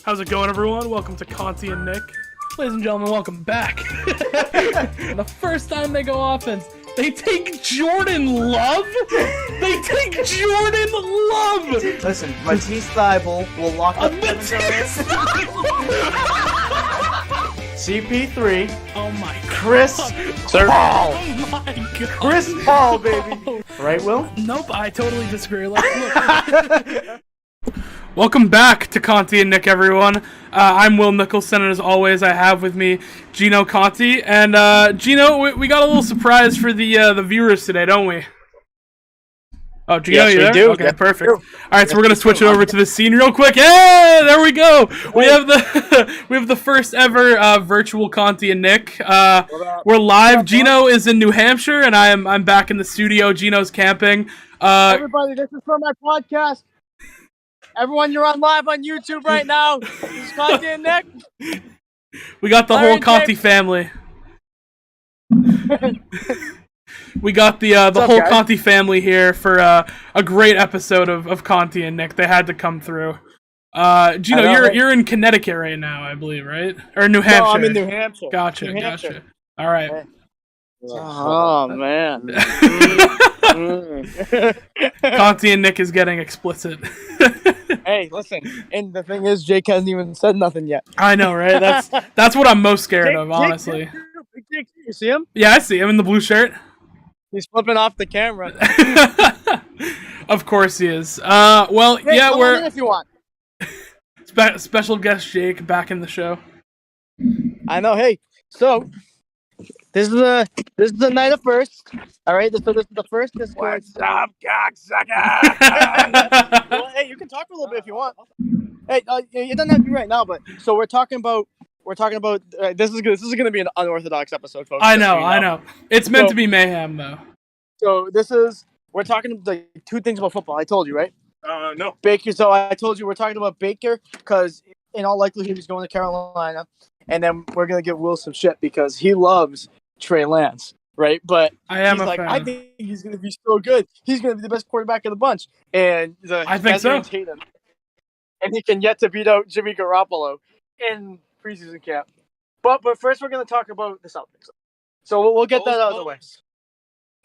How's it going, everyone? Welcome to Conti and Nick. Ladies and gentlemen, welcome back. The first time they go offense, they take Jordan Love? They take Jordan Love! Listen, Matisse Thybulle will lock up Matisse CP3. Oh my god. Chris Paul. Oh my god. Chris Paul, baby. Right, Will? Nope, I totally disagree. Look. Welcome back to Conti and Nick, everyone. I'm Will Nicholson, and as always, I have with me Gino Conti. And Gino, we got a little surprise for the viewers today, don't we? Oh, Gino, yes, you there? We do. Okay, Yes, perfect. We do. All right, so we're gonna switch it over to the scene real quick. Hey, there we go. We have the first ever virtual Conti and Nick. We're live. Gino is in New Hampshire, and I'm back in the studio. Gino's camping. Everybody, this is for my podcast. Everyone, you're on live on YouTube right now. This is Conti and Nick. We got the whole Conti family. We got the whole guys? Conti family here for a great episode of Conti and Nick. They had to come through. Gino, you're in Connecticut right now, I believe, right? Or New Hampshire? No, I'm in New Hampshire. Gotcha. All right. Oh, man. Conti and Nick is getting explicit. Hey, listen. And the thing is, Jake hasn't even said nothing yet. I know, right? That's what I'm most scared of, honestly. Jake, you see him? Yeah, I see him in the blue shirt. He's flipping off the camera. Of course he is. Well, Hey, yeah, come we're on in if you want. special guest Jake back in the show. I know. Hey, so this is the night of first. All right. So this is the first Discord. What's up, cocksucker? Well, hey, you can talk for a little bit if you want. Hey, it doesn't have to be right now, but so we're talking about this is gonna be an unorthodox episode, folks. I know. It's meant to be mayhem, though. So we're talking like two things about football. I told you, right? No. Baker. So I told you we're talking about Baker because in all likelihood he's going to Carolina, and then we're gonna give Will some shit because he loves Trey Lance, right? But I am he's a like, fan. I think he's gonna be so good. He's gonna be the best quarterback of the bunch, and I think so. Tatum, and he can yet to beat out Jimmy Garoppolo in preseason camp. But first we're gonna talk about the Celtics. So we'll get that out of the way.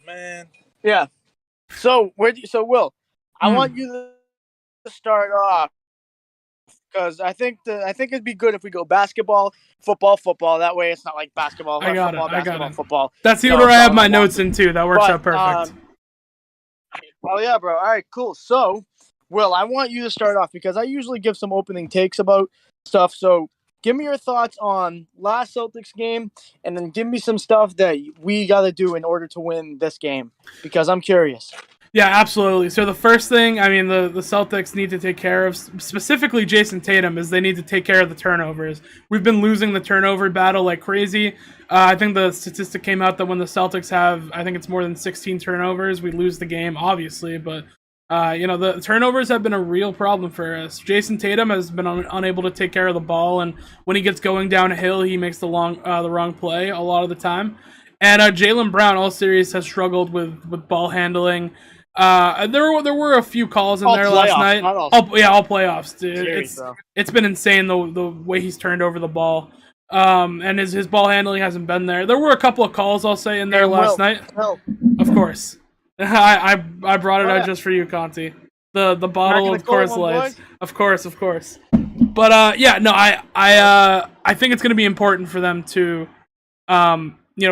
Man. Yeah. So Will, I want you to start off because I think it'd be good if we go basketball, football. That way it's not like basketball, I got football, it. basketball, football. That's the order I have my notes in too. That works out perfect. Oh yeah, bro. All right, cool. So, Will, I want you to start off because I usually give some opening takes about stuff. So, give me your thoughts on last Celtics game, and then give me some stuff that we got to do in order to win this game because I'm curious. Yeah, absolutely. So the first thing, I mean, the Celtics need to take care of, specifically Jason Tatum, is they need to take care of the turnovers. We've been losing the turnover battle like crazy. I think the statistic came out that when the Celtics have, I think it's more than 16 turnovers, we lose the game, obviously. But, the turnovers have been a real problem for us. Jason Tatum has been unable to take care of the ball, and when he gets going downhill, he makes the wrong play a lot of the time. And Jaylen Brown all series has struggled with ball handling. There were a few calls in All there playoffs, last night. all Playoffs, dude. Jeez, It's been insane the way he's turned over the ball. And his ball handling hasn't been there. There were a couple of calls I'll say in there last night. Of course. I brought it out just for you, Conti. The bottle of Coors Lights. Of course. But I think it's going to be important for them to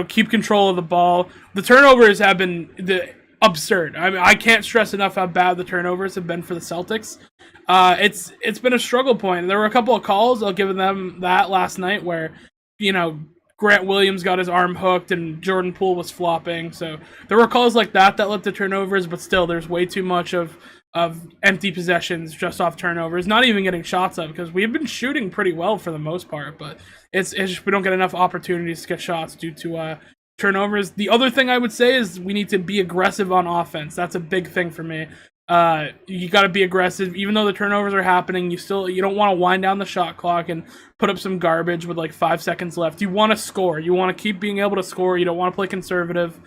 keep control of the ball. The turnovers have been absurd. I mean, I can't stress enough how bad the turnovers have been for the Celtics. It's been a struggle point. There were a couple of calls, I'll give them that last night, where, Grant Williams got his arm hooked and Jordan Poole was flopping. So there were calls like that led to turnovers, but still there's way too much of empty possessions just off turnovers, not even getting shots up, because we've been shooting pretty well for the most part, but it's just we don't get enough opportunities to get shots due to turnovers. The other thing I would say is we need to be aggressive on offense. That's a big thing for me. You got to be aggressive, even though the turnovers are happening. You don't want to wind down the shot clock and put up some garbage with like 5 seconds left. You want to score. You want to keep being able to score. You don't want to play conservative.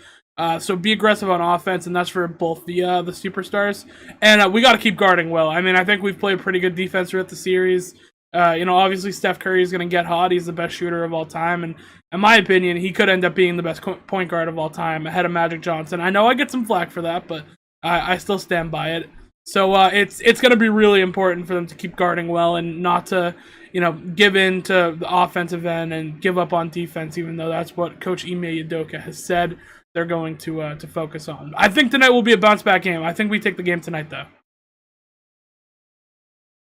So be aggressive on offense, and that's for both the superstars. And we got to keep guarding well. I mean, I think we've played pretty good defense throughout the series. Obviously Steph Curry is going to get hot. He's the best shooter of all time, and in my opinion, he could end up being the best point guard of all time, ahead of Magic Johnson. I know I get some flack for that, but I still stand by it. So it's going to be really important for them to keep guarding well and not to give in to the offensive end and give up on defense, even though that's what Coach Ime Udoka has said they're going to focus on. I think tonight will be a bounce-back game. I think we take the game tonight, though.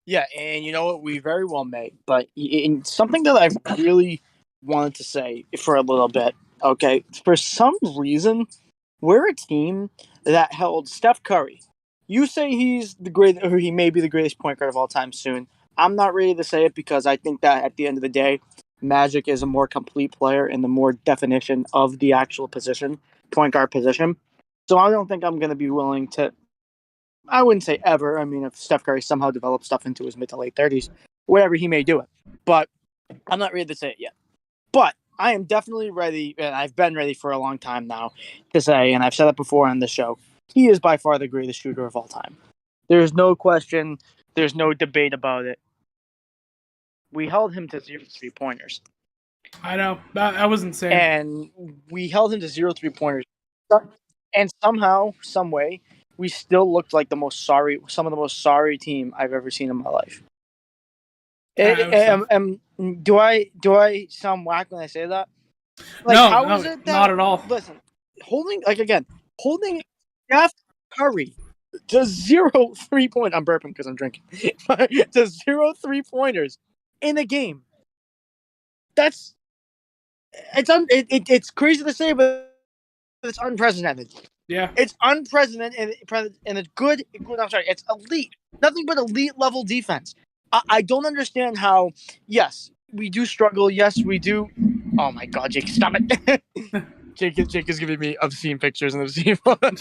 Yeah, and you know what? We very well may. But something that I really wanted to say for a little bit, okay? For some reason, we're a team that held Steph Curry. You say he's or he may be the greatest point guard of all time soon. I'm not ready to say it because I think that at the end of the day, Magic is a more complete player in the more definition of the actual position, point guard position. So I don't think I'm going to be willing to, I wouldn't say ever. I mean, if Steph Curry somehow develops stuff into his mid to late 30s, whatever, he may do it. But I'm not ready to say it yet. But I am definitely ready, and I've been ready for a long time now to say, and I've said it before on the show, he is by far the greatest shooter of all time. There's no question. There's no debate about it. We held him to 0 3-pointers. I know. That was insane. And we held him to 0 3-pointers. And somehow, some way, we still looked like some of the most sorry team I've ever seen in my life. Do I sound whack when I say that? Like, no, how is it that, not at all. Listen, holding Steph Curry to 0 3-point. I'm burping because I'm drinking. To 0 3-pointers in a game. It's crazy to say, but it's unprecedented. Yeah, it's unprecedented and it's good. I'm sorry, it's elite. Nothing but elite level defense. I don't understand how. Yes, we do struggle. Yes, we do. Oh my God, Jake, stop it! Jake is giving me obscene pictures and obscene. But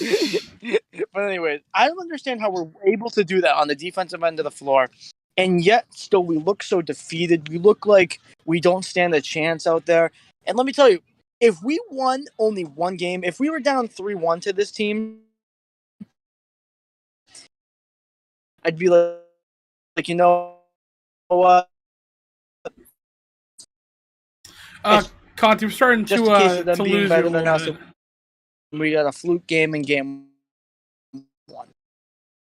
anyways, I don't understand how we're able to do that on the defensive end of the floor, and yet still we look so defeated. We look like we don't stand a chance out there. And let me tell you, if we won only one game, if we were down 3-1 to this team, I'd be like, you know what? Conti, we're starting to lose better you than us. We got a fluke game in game 1.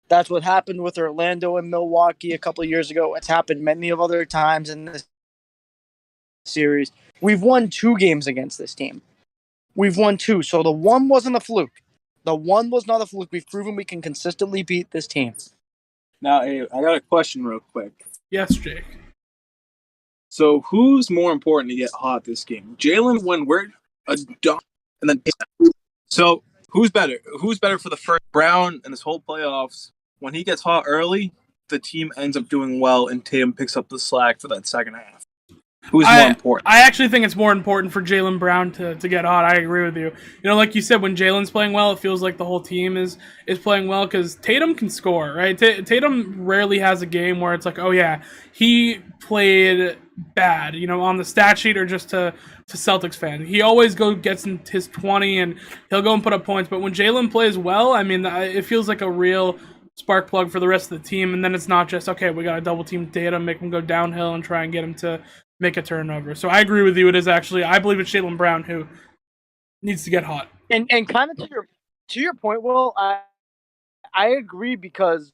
That's what happened with Orlando and Milwaukee a couple of years ago. It's happened many of other times in this series. We've won 2 games against this team. We've won 2. So the one wasn't a fluke. The one was not a fluke. We've proven we can consistently beat this team. Now, hey, I got a question real quick. Yes, Jake. So who's more important to get hot this game? Jalen when we're a dog, and then so who's better? Who's better for the first Brown and this whole playoffs? When he gets hot early, the team ends up doing well, and Tatum picks up the slack for that second half. Who's more important? I actually think it's more important for Jaylen Brown to get hot. I agree with you. Like you said, when Jalen's playing well, it feels like the whole team is playing well because Tatum can score, right? Tatum rarely has a game where it's like, oh yeah, he played bad, on the stat sheet or just to Celtics fans. He always gets in his 20 and he'll go and put up points. But when Jalen plays well, I mean, it feels like a real spark plug for the rest of the team. And then it's not just, okay, we got to double team Tatum, make him go downhill and try and get him to make a turnover. So I agree with you. It is actually, I believe it's Jaylen Brown who needs to get hot. And kind of to your point, Will, I agree because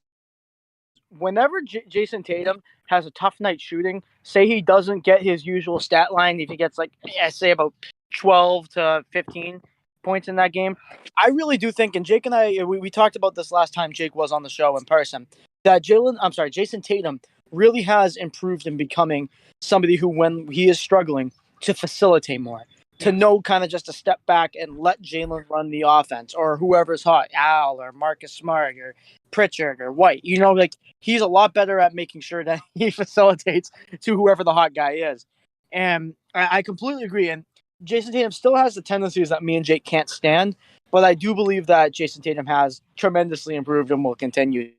whenever Jason Tatum has a tough night shooting, say he doesn't get his usual stat line, if he gets say about 12 to 15 points in that game, I really do think, and Jake and I, we talked about this last time Jake was on the show in person, that Jason Tatum really has improved in becoming somebody who, when he is struggling, to facilitate more, to know kind of just to step back and let Jalen run the offense, or whoever's hot, Al or Marcus Smart or Pritchard or White. He's a lot better at making sure that he facilitates to whoever the hot guy is. And I completely agree. And Jason Tatum still has the tendencies that me and Jake can't stand, but I do believe that Jason Tatum has tremendously improved and will continue.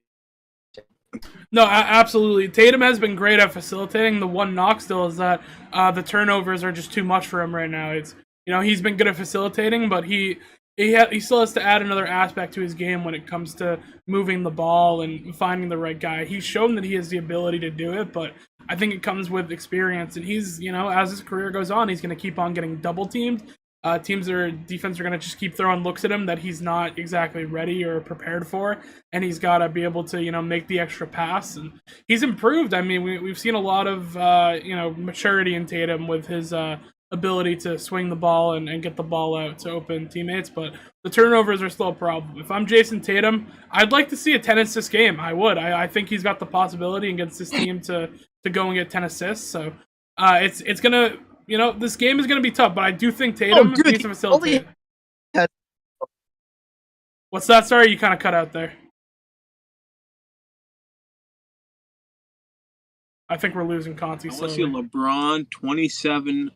No, absolutely. Tatum has been great at facilitating. The one knock still is that the turnovers are just too much for him right now. It's he's been good at facilitating, but he he still has to add another aspect to his game when it comes to moving the ball and finding the right guy. He's shown that he has the ability to do it, but I think it comes with experience. And he's, as his career goes on, he's going to keep on getting double teamed. Defense are going to just keep throwing looks at him that he's not exactly ready or prepared for, and he's got to be able to make the extra pass. And he's improved. I mean, we've seen a lot of maturity in Tatum with his ability to swing the ball and get the ball out to open teammates, but the turnovers are still a problem. If I'm Jason Tatum, I'd like to see a 10-assist game. I would. I think he's got the possibility against this team to go and get 10 assists. So it's gonna. This game is going to be tough, but I do think Tatum needs to facilitate. What's that? Sorry, you kind of cut out there. I think we're losing Conti. I want to see a LeBron 27.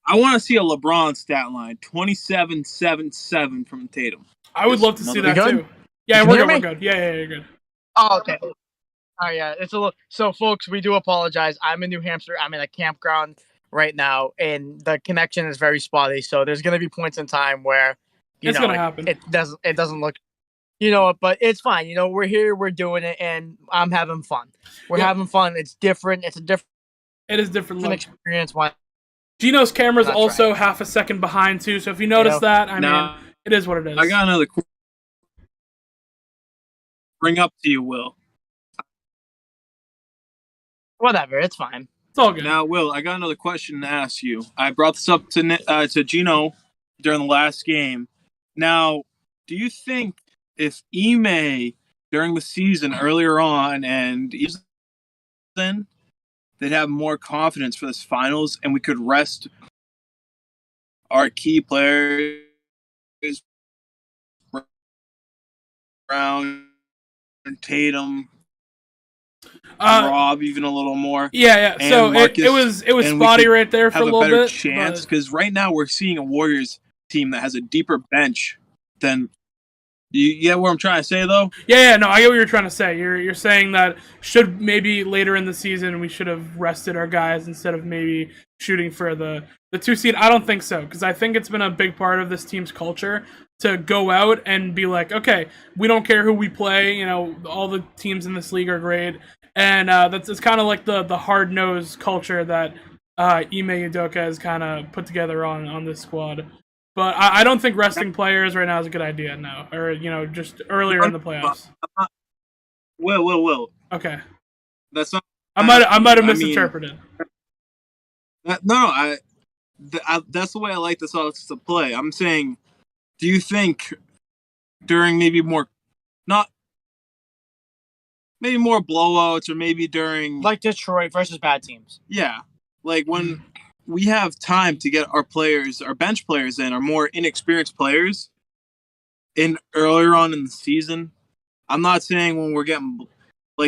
I want to see a LeBron stat line 27-7-7 from Tatum. I would love to see that too. Yeah, we're good. Yeah, you're good. Oh, okay. Oh, yeah. It's a little. So, folks, we do apologize. I'm in New Hampshire. I'm in a campground right now, and the connection is very spotty. So there's going to be points in time where it's going to happen. It doesn't look, but it's fine. We're here, we're doing it, and I'm having fun. We're having fun. It's different. It is different experience. Gino's camera's also half a second behind too. So if you notice that, I mean, it is what it is. I got another bring up to you, Will. Whatever, it's fine. It's all good. Now, Will, I got another question to ask you. I brought this up to Gino during the last game. Now, do you think if Ime during the season earlier on and then they'd have more confidence for this finals and we could rest our key players Brown, Tatum, Rob even a little more. Yeah. So Marcus, it was spotty right there for a little bit. Chance because right now we're seeing a Warriors team that has a deeper bench than. You get what I'm trying to say, though? Yeah, no, I get what you're trying to say. You're saying that should maybe later in the season we should have rested our guys instead of maybe shooting for the 2 seed. I don't think so, because I think it's been a big part of this team's culture to go out and be like, okay, we don't care who we play. All the teams in this league are great, and it's kind of like the hard-nosed culture that Ime Udoka has kind of put together on this squad. But I don't think resting players right now is a good idea now, or just earlier in the playoffs. Will. Okay. That's not. I might have misinterpreted. No. That's the way I like this all to play. I'm saying, do you think during maybe more blowouts, or maybe during like Detroit versus bad teams? Yeah, like when. We have time to get our bench players in, our more inexperienced players in earlier on in the season. I'm not saying when we're getting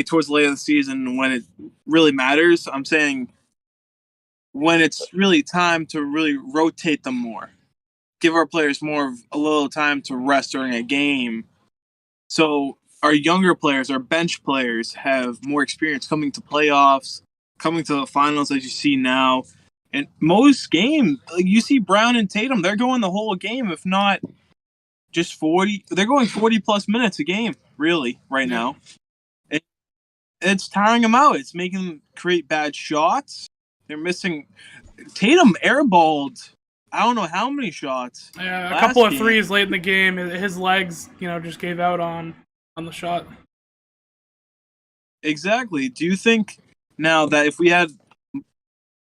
towards the late of the season when it really matters. I'm saying when it's really time to really rotate them more. Give our players a little time to rest during a game. So our younger players, our bench players have more experience coming to playoffs, coming to the finals as you see now. And most games, you see Brown and Tatum, they're going the whole game, if not just 40. They're going 40-plus minutes a game, really, right now. It's tiring them out. It's making them create bad shots. They're missing. Tatum airballed, I don't know how many shots. Yeah, a couple of threes late in the game. His legs, just gave out on the shot. Exactly. Do you think now that if we had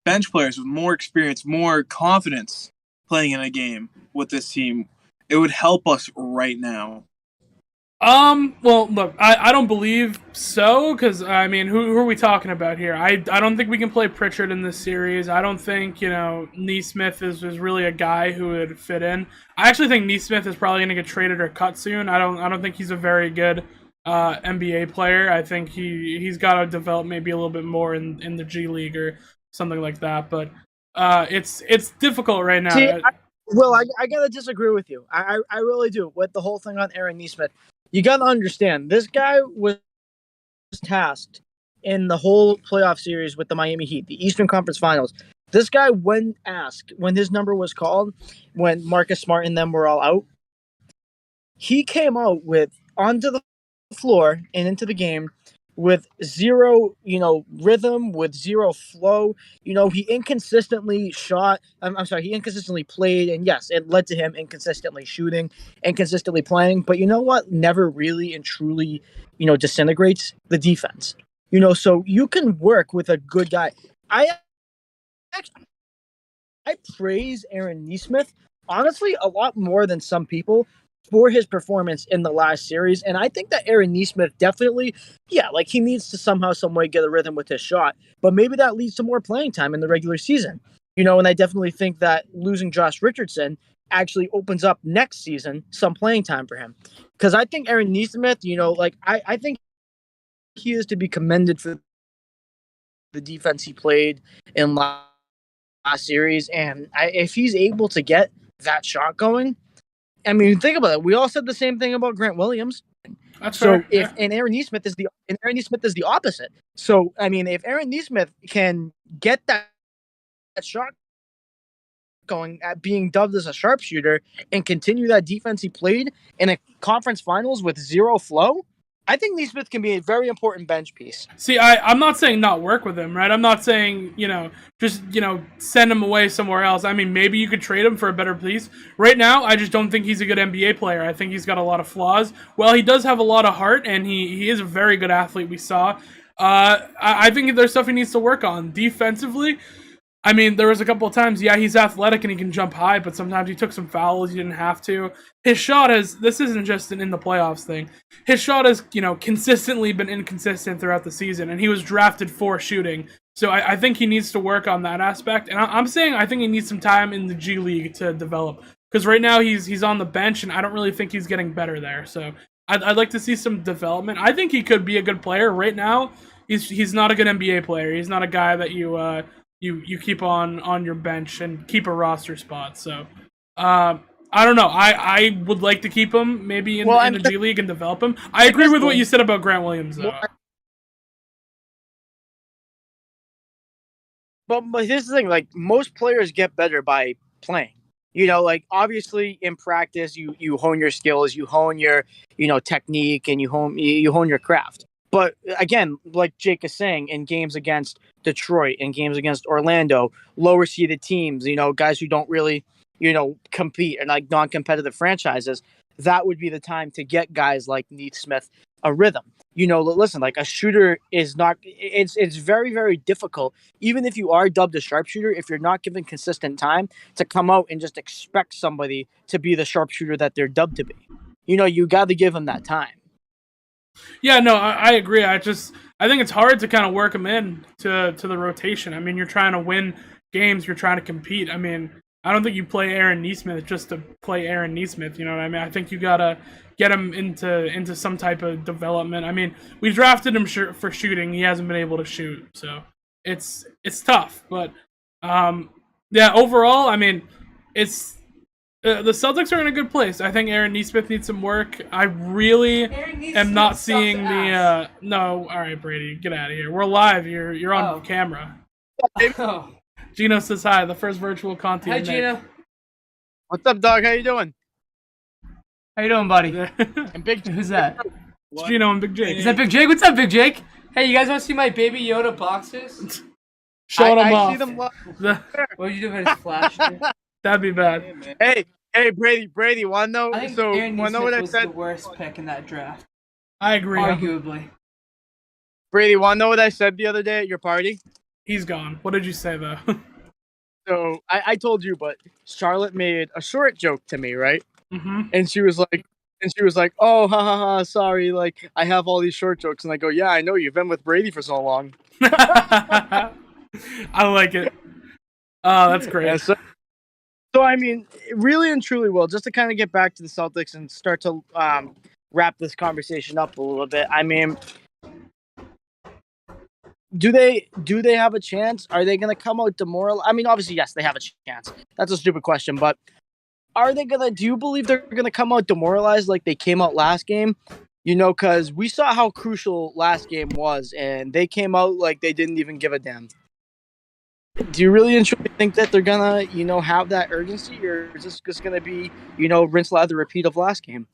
bench players with more experience, more confidence playing in a game with this team, it would help us right now? Well, look, I don't believe so, because, I mean, who are we talking about here? I don't think we can play Pritchard in this series. I don't think, Nesmith is really a guy who would fit in. I actually think Nesmith is probably going to get traded or cut soon. I don't think he's a very good NBA player. I think he's got to develop maybe a little bit more in the G League or something like that, but it's difficult right now. See, I gotta disagree with you. I really do with the whole thing on Aaron Nesmith. You gotta understand, this guy was tasked in the whole playoff series with the Miami Heat, the Eastern Conference Finals. This guy, when asked, when his number was called, when Marcus Smart and them were all out, he came out with onto the floor and into the game with zero, rhythm, with zero flow. He inconsistently shot. I'm sorry, he inconsistently played, and yes, it led to him inconsistently shooting, inconsistently playing. But you know what? Never really and truly, disintegrates the defense. So you can work with a good guy. I actually I praise Aaron Nesmith honestly a lot more than some people for his performance in the last series. And I think that Aaron Nesmith definitely, he needs to somehow, some way get a rhythm with his shot. But maybe that leads to more playing time in the regular season. And I definitely think that losing Josh Richardson actually opens up next season some playing time for him. Because I think Aaron Nesmith, I think he is to be commended for the defense he played in last series. And if he's able to get that shot going, I mean, think about it. We all said the same thing about Grant Williams. That's so fair. And Aaron Nesmith is the opposite. So I mean, if Aaron Nesmith can get that shot going at being dubbed as a sharpshooter and continue that defense he played in a conference finals with zero flow, I think Nesmith can be a very important bench piece. See, I'm not saying not work with him, right? I'm not saying, just, send him away somewhere else. I mean, maybe you could trade him for a better piece. Right now, I just don't think he's a good NBA player. I think he's got a lot of flaws. Well, he does have a lot of heart, and he is a very good athlete, we saw. I think there's stuff he needs to work on. Defensively, I mean, there was a couple of times, he's athletic and he can jump high, but sometimes he took some fouls he didn't have to. His shot this isn't just an in the playoffs thing. His shot has, consistently been inconsistent throughout the season, and he was drafted for shooting. So I think he needs to work on that aspect. And I'm saying I think he needs some time in the G League to develop. Because right now he's on the bench, and I don't really think he's getting better there. So I'd like to see some development. I think he could be a good player. Right now, he's not a good NBA player. He's not a guy that you keep on your bench and keep a roster spot. So I don't know. I would like to keep him maybe in the G League and develop him. I agree with what you said about Grant Williams, though. But here's the thing: like, most players get better by playing. Obviously in practice you hone your skills, you hone your technique, and you hone your craft. But again, like Jake is saying, in games against Detroit, in games against Orlando, lower seeded teams, guys who don't really, compete, and like non-competitive franchises, that would be the time to get guys like Nesmith a rhythm. Listen, like, a shooter is not, it's very, very difficult, even if you are dubbed a sharpshooter, if you're not given consistent time to come out and just expect somebody to be the sharpshooter that they're dubbed to be. You got to give them that time. Yeah, no, I agree. I think it's hard to kind of work him in to the rotation. I mean, you're trying to win games, you're trying to compete. I mean, I don't think you play Aaron Nesmith just to play Aaron Nesmith. You know what I mean? I think you gotta get him into some type of development. I mean, we drafted him for shooting. He hasn't been able to shoot, so it's tough. But overall, I mean, it's. The Celtics are in a good place. I think Aaron Nesmith needs some work. I really am not seeing the. No, all right, Brady, get out of here. We're live. You're on camera. Oh. Gino says hi. The first virtual Conti Nich. Hi, Gino. What's up, dog? How you doing? How you doing, buddy? And Big Who's that? It's Gino and Big Jake. Is that Big Jake? What's up, Big Jake? Hey, you guys want to see my Baby Yoda boxers? Show them off. I see them. What did you do with his flash? That'd be bad. Hey, Brady, wanna know? I think So, Aaron wanna know what I was said? the worst pick in that draft. I agree. Arguably. Brady, wanna know what I said the other day at your party? He's gone. What did you say though? So I told you, but Charlotte made a short joke to me, right? Mm-hmm. And she was like, "Oh, ha ha ha, sorry. Like, I have all these short jokes." And I go, "Yeah, I know. You've been with Brady for so long." I like it. Oh, that's great. Yeah, so I mean, really and truly, Will, just to kind of get back to the Celtics and start to wrap this conversation up a little bit. I mean, do they have a chance? Are they going to come out demoralized? I mean, obviously, yes, they have a chance. That's a stupid question, but do you believe they're going to come out demoralized like they came out last game? Because we saw how crucial last game was, and they came out like they didn't even give a damn. Do you really and truly think that they're gonna, have that urgency, or is this just gonna be, rinse, lather, repeat of last game?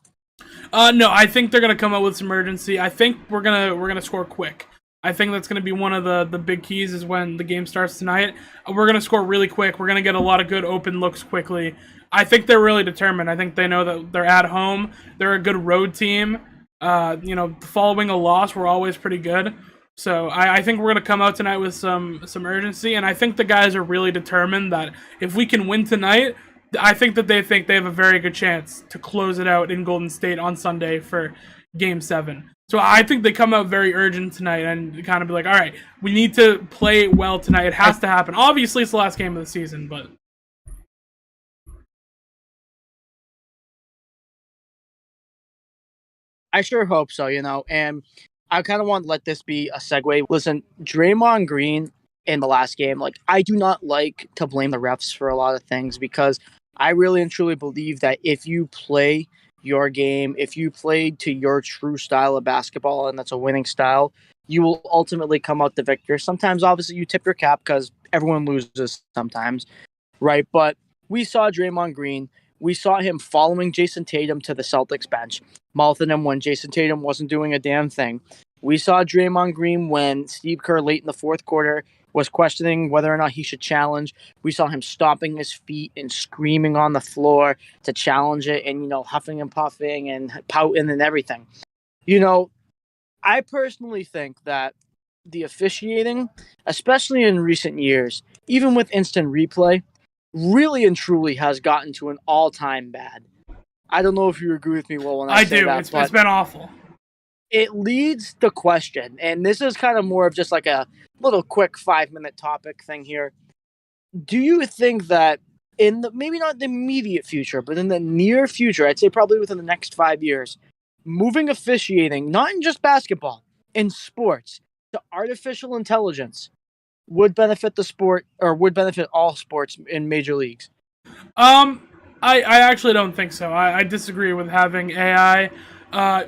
No, I think they're gonna come out with some urgency. I think we're gonna score quick. I think that's gonna be one of the big keys is when the game starts tonight. We're gonna score really quick. We're gonna get a lot of good open looks quickly. I think they're really determined. I think they know that they're at home. They're a good road team. Following a loss, we're always pretty good. So I think we're gonna come out tonight with some urgency, and I think the guys are really determined that if we can win tonight, I think they have a very good chance to close it out in Golden State on Sunday for Game 7. So I think they come out very urgent tonight and kind of be like, all right, we need to play well tonight. It has to happen. Obviously, it's the last game of the season, but... I sure hope so, and I kind of want to let this be a segue. Listen, Draymond Green in the last game, I do not like to blame the refs for a lot of things because I really and truly believe that if you play your game, if you play to your true style of basketball, and that's a winning style, you will ultimately come out the victor. Sometimes, obviously, you tip your cap because everyone loses sometimes, right? But we saw Draymond Green. We saw him following Jason Tatum to the Celtics bench, mouthing him when Jason Tatum wasn't doing a damn thing. We saw Draymond Green when Steve Kerr late in the fourth quarter was questioning whether or not he should challenge. We saw him stomping his feet and screaming on the floor to challenge it and, huffing and puffing and pouting and everything. I personally think that the officiating, especially in recent years, even with instant replay, really and truly has gotten to an all-time bad. I don't know if you agree with me, Will, when I say that. It's been awful. It leads the question, and this is kind of more of just like a little quick 5-minute topic thing here. Do you think that maybe not the immediate future, but in the near future, I'd say probably within the next 5 years, moving officiating, not in just basketball, in sports, to artificial intelligence would benefit the sport or would benefit all sports in major leagues? I actually don't think so. I disagree with having AI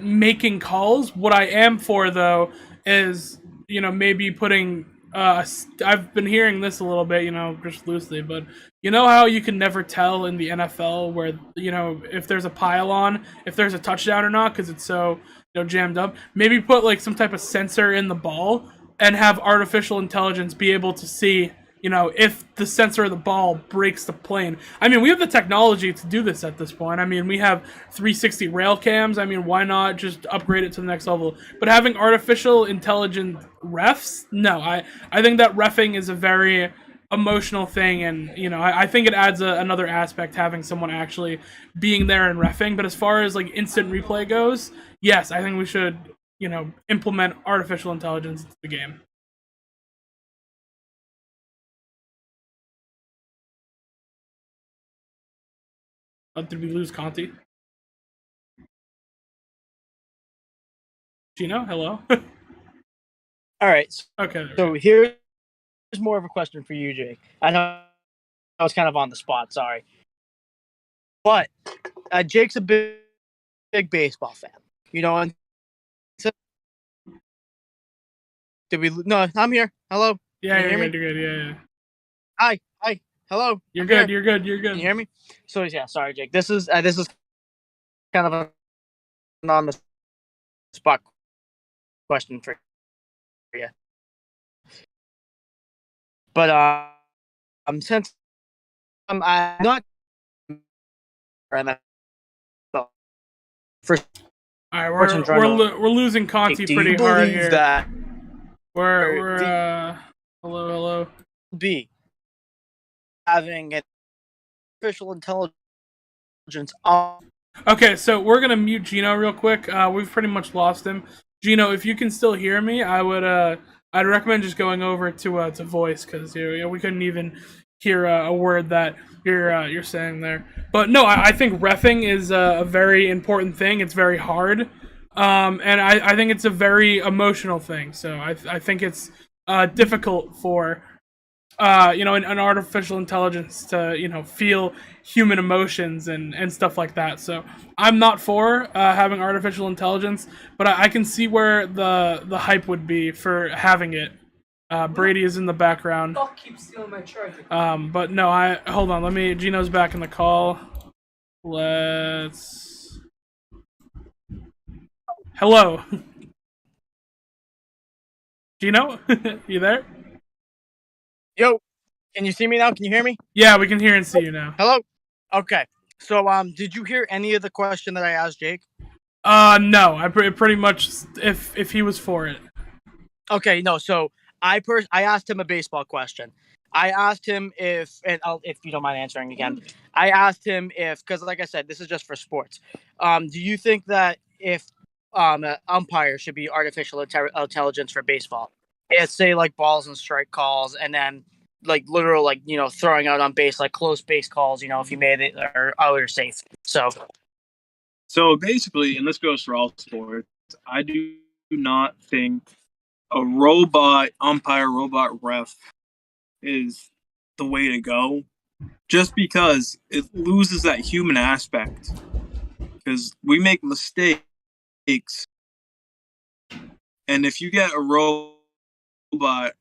making calls. What I am for, though, is, maybe putting... I've been hearing this a little bit, just loosely, but you know how you can never tell in the NFL where, if there's a pylon, if there's a touchdown or not, because it's so, jammed up? Maybe put, some type of sensor in the ball and have artificial intelligence be able to see, if the sensor of the ball breaks the plane. I mean, we have the technology to do this at this point. I mean, we have 360 rail cams. I mean, why not just upgrade it to the next level? But having artificial intelligent refs, no. I think that reffing is a very emotional thing, and, I think it adds another aspect having someone actually being there and reffing. But as far as, instant replay goes, yes, I think we should, implement artificial intelligence into the game. Did we lose Conti? Gino, hello? All right. Okay. So here's more of a question for you, Jake. I know I was kind of on the spot, sorry. But Jake's a big baseball fan. And so, no, I'm here. Hello? Yeah, you're good, yeah. Hi. Hello. You're good. Can you hear me? So yeah, sorry, Jake. This is kind of an on the spot question for you. But since I'm not first. All right, we're losing Conti pretty hard here. That we're hello. B having an artificial intelligence on. Okay, so we're gonna mute Gino real quick. We've pretty much lost him. Gino, if you can still hear me, I'd recommend just going over to voice, because we couldn't even hear a word that you're saying there. But no, I think reffing is a very important thing. It's very hard, and I think it's a very emotional thing. So I think it's difficult for an artificial intelligence to feel human emotions and stuff like that. So I'm not for having artificial intelligence, but I can see where the hype would be for having it. Brady is in the background. Fuck, keep stealing my charger. But no, hold on. Gino's back in the call. Let's Hello. Gino? You there? Yo, can you see me now? Can you hear me? Yeah, we can hear and see you now. Hello? Okay. So, did you hear any of the question that I asked Jake? No. I pretty much if he was for it. Okay, no. So I asked him a baseball question. I asked him if you don't mind answering again. I asked him if, because like I said, this is just for sports. Do you think that if an umpire should be artificial intelligence for baseball? It's say like balls and strike calls, and then like literal like throwing out on base like close base calls. If you made it or out or safe. So basically, and this goes for all sports, I do not think a robot umpire, robot ref is the way to go, just because it loses that human aspect. Because we make mistakes, and if you get a robot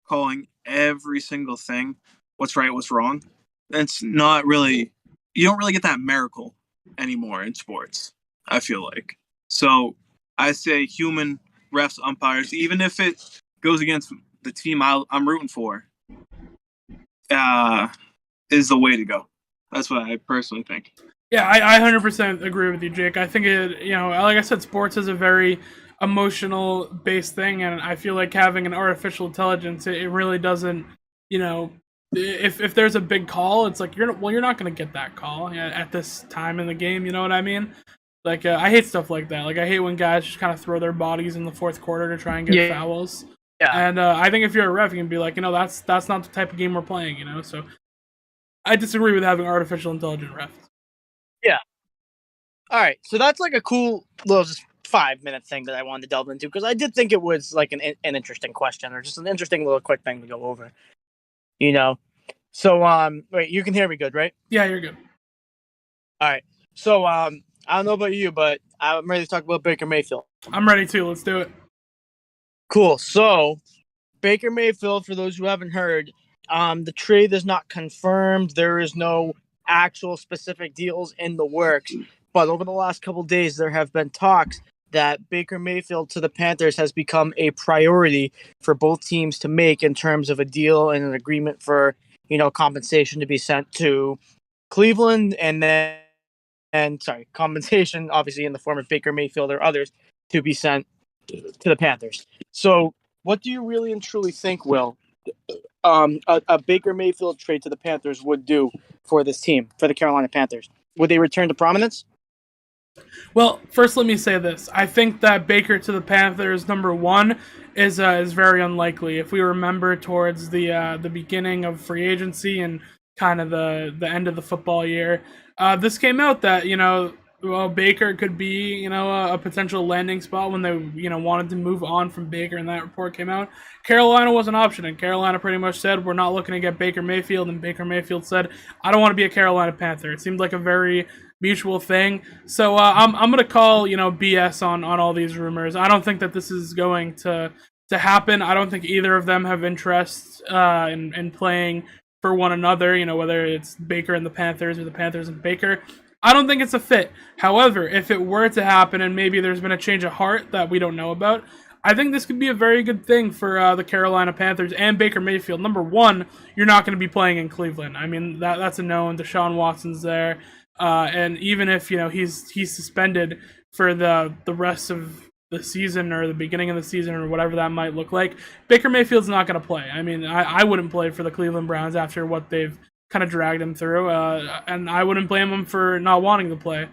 calling every single thing, what's right, what's wrong, that's not really, you don't really get that miracle anymore in sports, I feel like. So I say human refs, umpires, even if it goes against the team I'm rooting for, is the way to go. That's what I personally think. Yeah, I 100% agree with you, Jake. I think it, like I said, sports is a very emotional based thing, and I feel like having an artificial intelligence, it really doesn't, if there's a big call, it's like you're not going to get that call at this time in the game. You know what I mean? Like I hate stuff like that. Like I hate when guys just kind of throw their bodies in the fourth quarter to try and get fouls. Yeah. And I think if you're a ref, you can be like, that's not the type of game we're playing. So I disagree with having artificial intelligent refs. Yeah. All right. So that's like a cool little just 5-minute thing that I wanted to delve into because I did think it was like an interesting question or just an interesting little quick thing to go over. So wait, you can hear me good, right? Yeah, you're good. All right. So I don't know about you, but I'm ready to talk about Baker Mayfield. I'm ready too. Let's do it. Cool. So Baker Mayfield, for those who haven't heard, the trade is not confirmed. There is no actual specific deals in the works. But over the last couple of days, there have been talks that Baker Mayfield to the Panthers has become a priority for both teams to make in terms of a deal and an agreement for, compensation to be sent to Cleveland compensation, obviously in the form of Baker Mayfield or others, to be sent to the Panthers. So what do you really and truly think, Will, a Baker Mayfield trade to the Panthers would do for this team, for the Carolina Panthers? Would they return to prominence? Well, first let me say this. I think that Baker to the Panthers, number one, is very unlikely. If we remember towards the beginning of free agency and kind of the end of the football year, this came out that, Baker could be, a potential landing spot when they, wanted to move on from Baker, and that report came out. Carolina was an option, and Carolina pretty much said, we're not looking to get Baker Mayfield, and Baker Mayfield said, I don't want to be a Carolina Panther. It seemed like a very mutual thing. So I'm going to call, BS on all these rumors. I don't think that this is going to happen. I don't think either of them have interest in playing for one another, whether it's Baker and the Panthers or the Panthers and Baker. I don't think it's a fit. However, if it were to happen and maybe there's been a change of heart that we don't know about, I think this could be a very good thing for the Carolina Panthers and Baker Mayfield. Number one, you're not going to be playing in Cleveland. I mean, that's a known. Deshaun Watson's there. And even if, he's suspended for the rest of the season or the beginning of the season or whatever that might look like, Baker Mayfield's not going to play. I mean, I wouldn't play for the Cleveland Browns after what they've kind of dragged him through, and I wouldn't blame him for not wanting to play.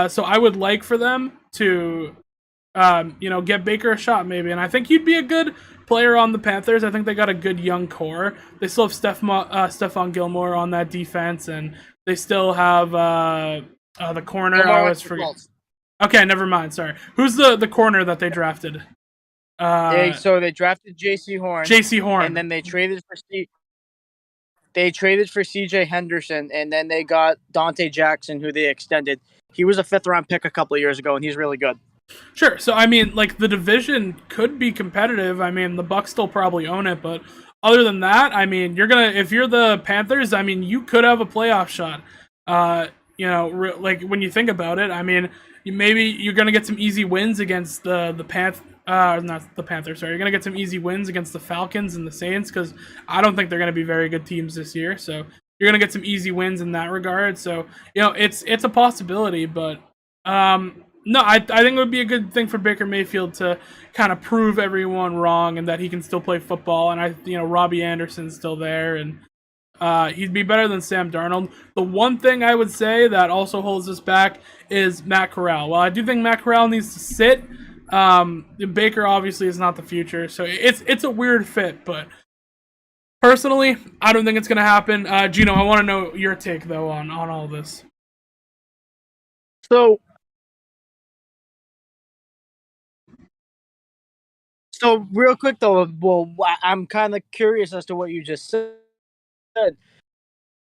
So I would like for them to, get Baker a shot maybe, and I think he'd be a good player on the Panthers. I think they got a good young core. They still have Stephon Gilmore on that defense, and they still have the corner. I always forget. Okay, never mind. Sorry. Who's the corner that they drafted? They drafted J.C. Horn. J.C. Horn, and then they traded for C.J. Henderson, and then they got Dante Jackson, who they extended. He was a 5th-round pick a couple of years ago, and he's really good. Sure. So I mean, like the division could be competitive. I mean, the Bucs still probably own it, but other than that, I mean, if you're the Panthers, I mean, you could have a playoff shot. Like when you think about it, I mean, maybe you're going to get some easy wins against not the Panthers. Sorry, you're going to get some easy wins against the Falcons and the Saints because I don't think they're going to be very good teams this year. So you're going to get some easy wins in that regard. So it's a possibility, but no, I think it would be a good thing for Baker Mayfield to kind of prove everyone wrong and that he can still play football. And Robbie Anderson's still there, and he'd be better than Sam Darnold. The one thing I would say that also holds us back is Matt Corral. Well, I do think Matt Corral needs to sit. Baker obviously is not the future, so it's a weird fit. But personally, I don't think it's going to happen. Gino, I want to know your take though on all this. So real quick though, well, I'm kind of curious as to what you just said.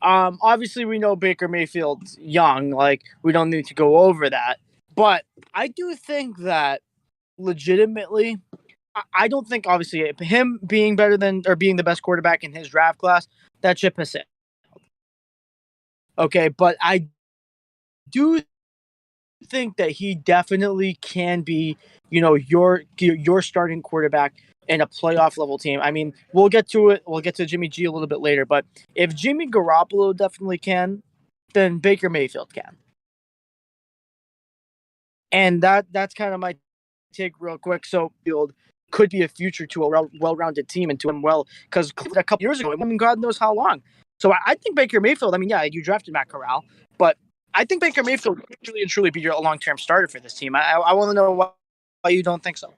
Obviously we know Baker Mayfield's young, like we don't need to go over that. But I do think that legitimately, I don't think obviously him being better than or being the best quarterback in his draft class, that ship has sailed. Okay, but I do think that he definitely can be, your starting quarterback in a playoff level team. I mean, we'll get to it. We'll get to Jimmy G a little bit later, but if Jimmy Garoppolo definitely can, then Baker Mayfield can. And that's kind of my take real quick. So Field could be a future to a well-rounded team and to him well, because a couple years ago, God knows how long. So I think Baker Mayfield, I mean, yeah, you drafted Matt Corral, but I think Baker Mayfield could really and truly be a long-term starter for this team. I want to know why you don't think so.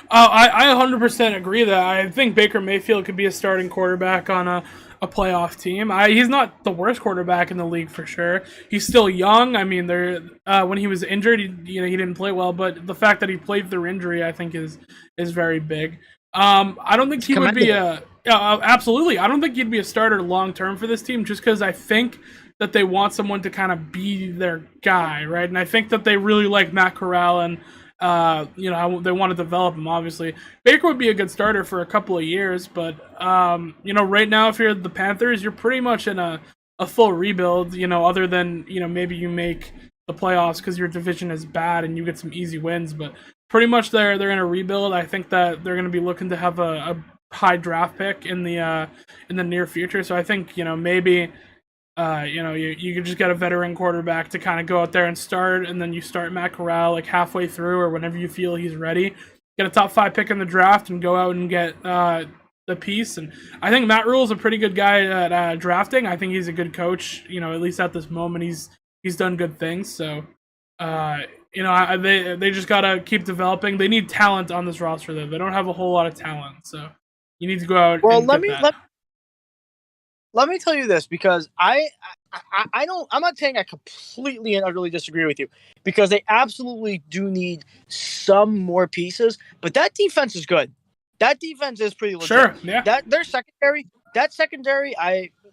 I 100% agree that I think Baker Mayfield could be a starting quarterback on a playoff team. He's not the worst quarterback in the league for sure. He's still young. I mean, when he was injured, he didn't play well, but the fact that he played through injury, I think, is very big. I don't think he would be absolutely. I don't think he'd be a starter long term for this team, just because I think that they want someone to kind of be their guy, right? And I think that they really like Matt Corral and. They want to develop him, obviously. Baker would be a good starter for a couple of years, but, right now, if you're the Panthers, you're pretty much in a full rebuild, other than, maybe you make the playoffs because your division is bad and you get some easy wins, but pretty much they're in a rebuild. I think that they're going to be looking to have a high draft pick in the near future, so I think, maybe... you could just get a veteran quarterback to kind of go out there and start, and then you start Matt Corral like halfway through or whenever you feel he's ready. Get a top 5 pick in the draft and go out and get the piece. And I think Matt Rule is a pretty good guy at drafting. I think he's a good coach. At least at this moment, he's done good things. So, they just gotta keep developing. They need talent on this roster though. They don't have a whole lot of talent, so you need to go out. Well, let me tell you this, because I'm not saying I completely and utterly disagree with you, because they absolutely do need some more pieces, but that defense is good. That defense is pretty legit. Sure, yeah. That secondary,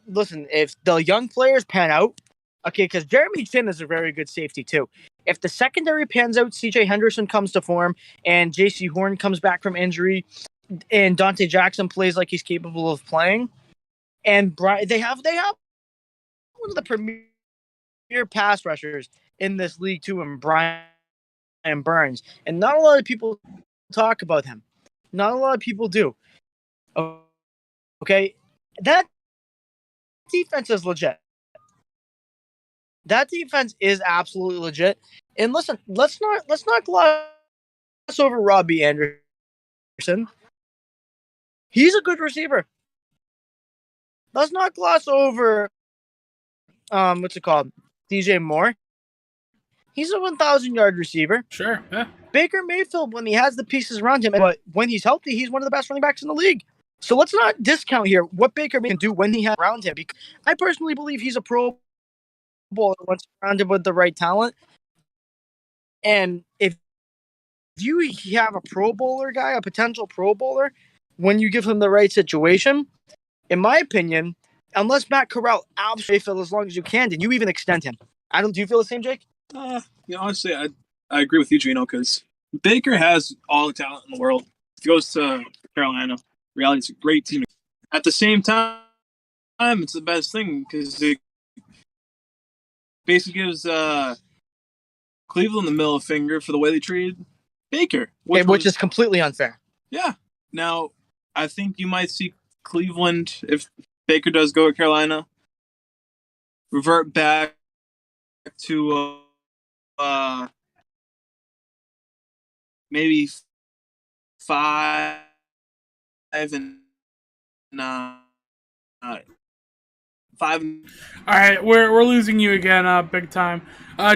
listen, if the young players pan out, okay, because Jeremy Chin is a very good safety too. If the secondary pans out, CJ Henderson comes to form, and JC Horn comes back from injury, and Dante Jackson plays like he's capable of playing, and they have one of the premier pass rushers in this league too, and Brian Burns. And not a lot of people talk about him. Not a lot of people do. Okay, that defense is legit. That defense is absolutely legit. And listen, let's not gloss over Robbie Anderson. He's a good receiver. Let's not gloss over, DJ Moore. He's a 1,000-yard receiver. Sure, yeah. Baker Mayfield, when he has the pieces around him, but when he's healthy, he's one of the best running backs in the league. So let's not discount here what Baker can do when he has around him. Because I personally believe he's a Pro Bowler once surrounded with the right talent. And if you have a Pro Bowler guy, a potential Pro Bowler, when you give him the right situation, in my opinion, unless Matt Corral absolutely as long as you can, then you even extend him. Do you feel the same, Jake? Honestly, I agree with you, Gino, because Baker has all the talent in the world. If he goes to Carolina, reality, it's a great team. At the same time, it's the best thing because it basically gives Cleveland the middle finger for the way they treated Baker, which is completely unfair. Yeah. Now, I think you might see Cleveland, if Baker does go to Carolina, revert back to maybe 5-5. All right, we're losing you again, big time.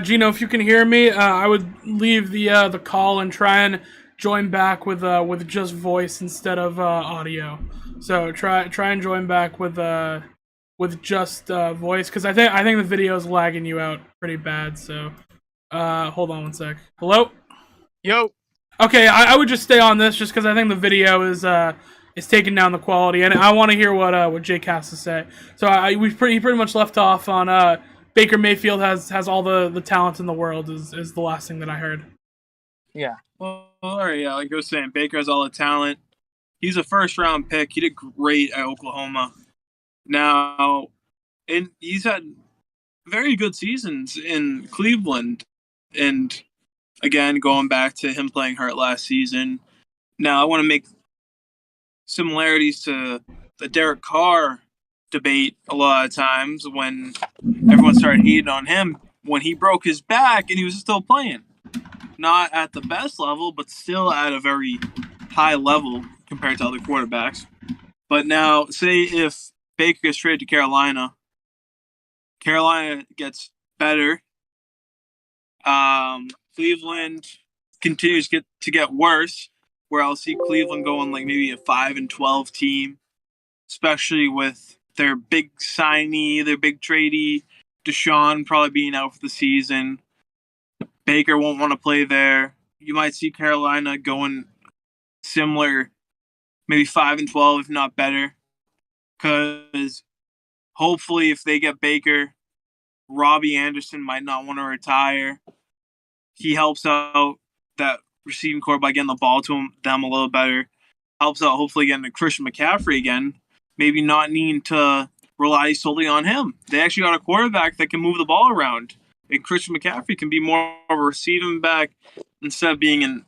Gino, if you can hear me, I would leave the call and try and join back with just voice instead of audio. So try and join back with just voice, because I think the video is lagging you out pretty bad. So hold on one sec. Hello. Yo. Okay, I would just stay on this just because I think the video is taking down the quality, and I want to hear what Jake has to say. So he pretty much left off on Baker Mayfield has all the talent in the world is the last thing that I heard. Yeah. Well, all right, yeah, like I was saying, Baker has all the talent. He's a first-round pick. He did great at Oklahoma. Now, and he's had very good seasons in Cleveland. And, again, going back to him playing hurt last season. Now, I want to make similarities to the Derek Carr debate a lot of times when everyone started hating on him when he broke his back and he was still playing. Not at the best level, but still at a very high level compared to other quarterbacks. But now, say if Baker gets traded to Carolina, Carolina gets better. Cleveland continues to get worse, where I'll see Cleveland going like maybe a 5-12 team, especially with their big signee, their big tradee, Deshaun probably being out for the season. Baker won't want to play there. You might see Carolina going similar, maybe 5-12, if not better, because hopefully if they get Baker, Robbie Anderson might not want to retire. He helps out that receiving core by getting the ball to them a little better. Helps out hopefully getting to Christian McCaffrey again. Maybe not needing to rely solely on him. They actually got a quarterback that can move the ball around. And Christian McCaffrey can be more of a receiving back instead of being an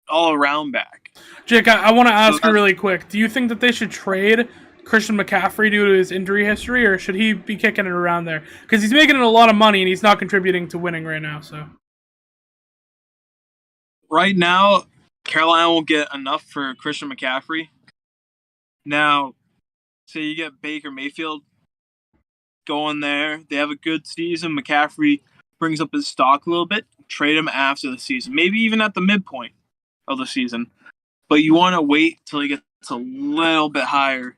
all-around back. Jake, I want to ask you really quick. Do you think that they should trade Christian McCaffrey due to his injury history, or should he be kicking it around there? Because he's making a lot of money and he's not contributing to winning right now. So right now, Carolina won't get enough for Christian McCaffrey. Now, say you get Baker Mayfield going there. They have a good season. McCaffrey brings up his stock a little bit. Trade him after the season. Maybe even at the midpoint of the season. But you want to wait till he gets a little bit higher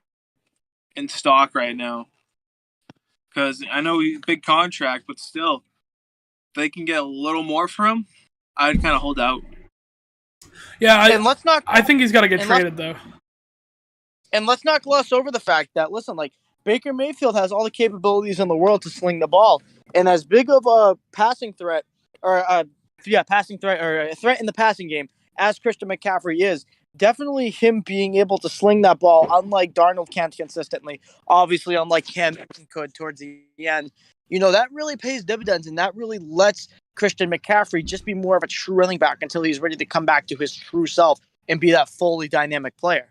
in stock right now. Because I know he's a big contract, but still, if they can get a little more for him, I'd kind of hold out. Yeah, I think he's got to get traded, though. And let's not gloss over the fact that, listen, like, Baker Mayfield has all the capabilities in the world to sling the ball. And as big of a passing threat, or a threat in the passing game, as Christian McCaffrey is, definitely him being able to sling that ball, unlike Darnold can't consistently, obviously unlike Cam could towards the end, that really pays dividends, and that really lets Christian McCaffrey just be more of a true running back until he's ready to come back to his true self and be that fully dynamic player.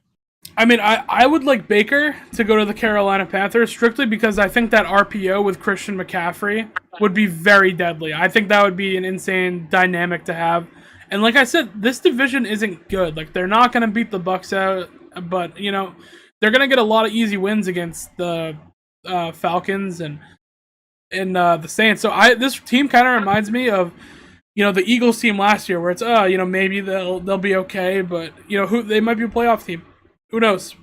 I mean, I would like Baker to go to the Carolina Panthers strictly because I think that RPO with Christian McCaffrey would be very deadly. I think that would be an insane dynamic to have. And like I said, this division isn't good. Like, they're not going to beat the Bucs out, but, they're going to get a lot of easy wins against the Falcons and the Saints. So this team kind of reminds me of, the Eagles team last year where it's, maybe they'll be okay, but, they might be a playoff team. Who knows?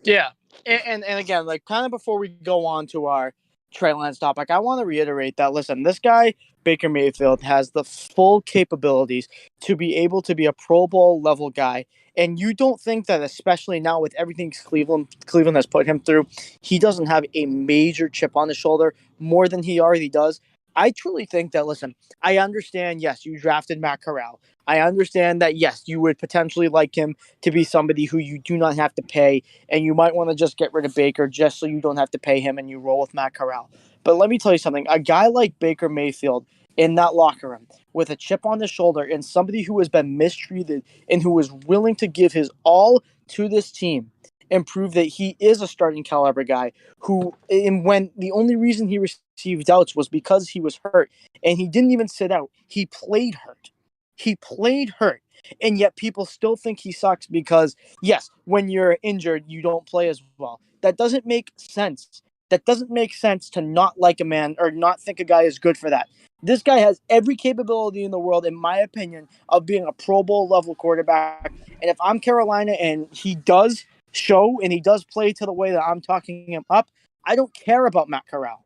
Yeah. And again, like, kind of before we go on to our Trey Lance topic, I want to reiterate that, listen, this guy, Baker Mayfield, has the full capabilities to be able to be a Pro Bowl level guy. And you don't think that, especially now with everything Cleveland has put him through, he doesn't have a major chip on his shoulder more than he already does. I truly think that, listen, I understand, yes, you drafted Matt Corral. I understand that, yes, you would potentially like him to be somebody who you do not have to pay, and you might want to just get rid of Baker just so you don't have to pay him and you roll with Matt Corral. But let me tell you something. A guy like Baker Mayfield in that locker room with a chip on his shoulder and somebody who has been mistreated and who is willing to give his all to this team and prove that he is a starting caliber guy who, and when the only reason he received doubts was because he was hurt, and he didn't even sit out. He played hurt. He played hurt. And yet people still think he sucks because, yes, when you're injured, you don't play as well. That doesn't make sense. That doesn't make sense to not like a man or not think a guy is good for that. This guy has every capability in the world, in my opinion, of being a Pro Bowl level quarterback. And if I'm Carolina and he does show and he does play to the way that I'm talking him up, I don't care about Matt Corral.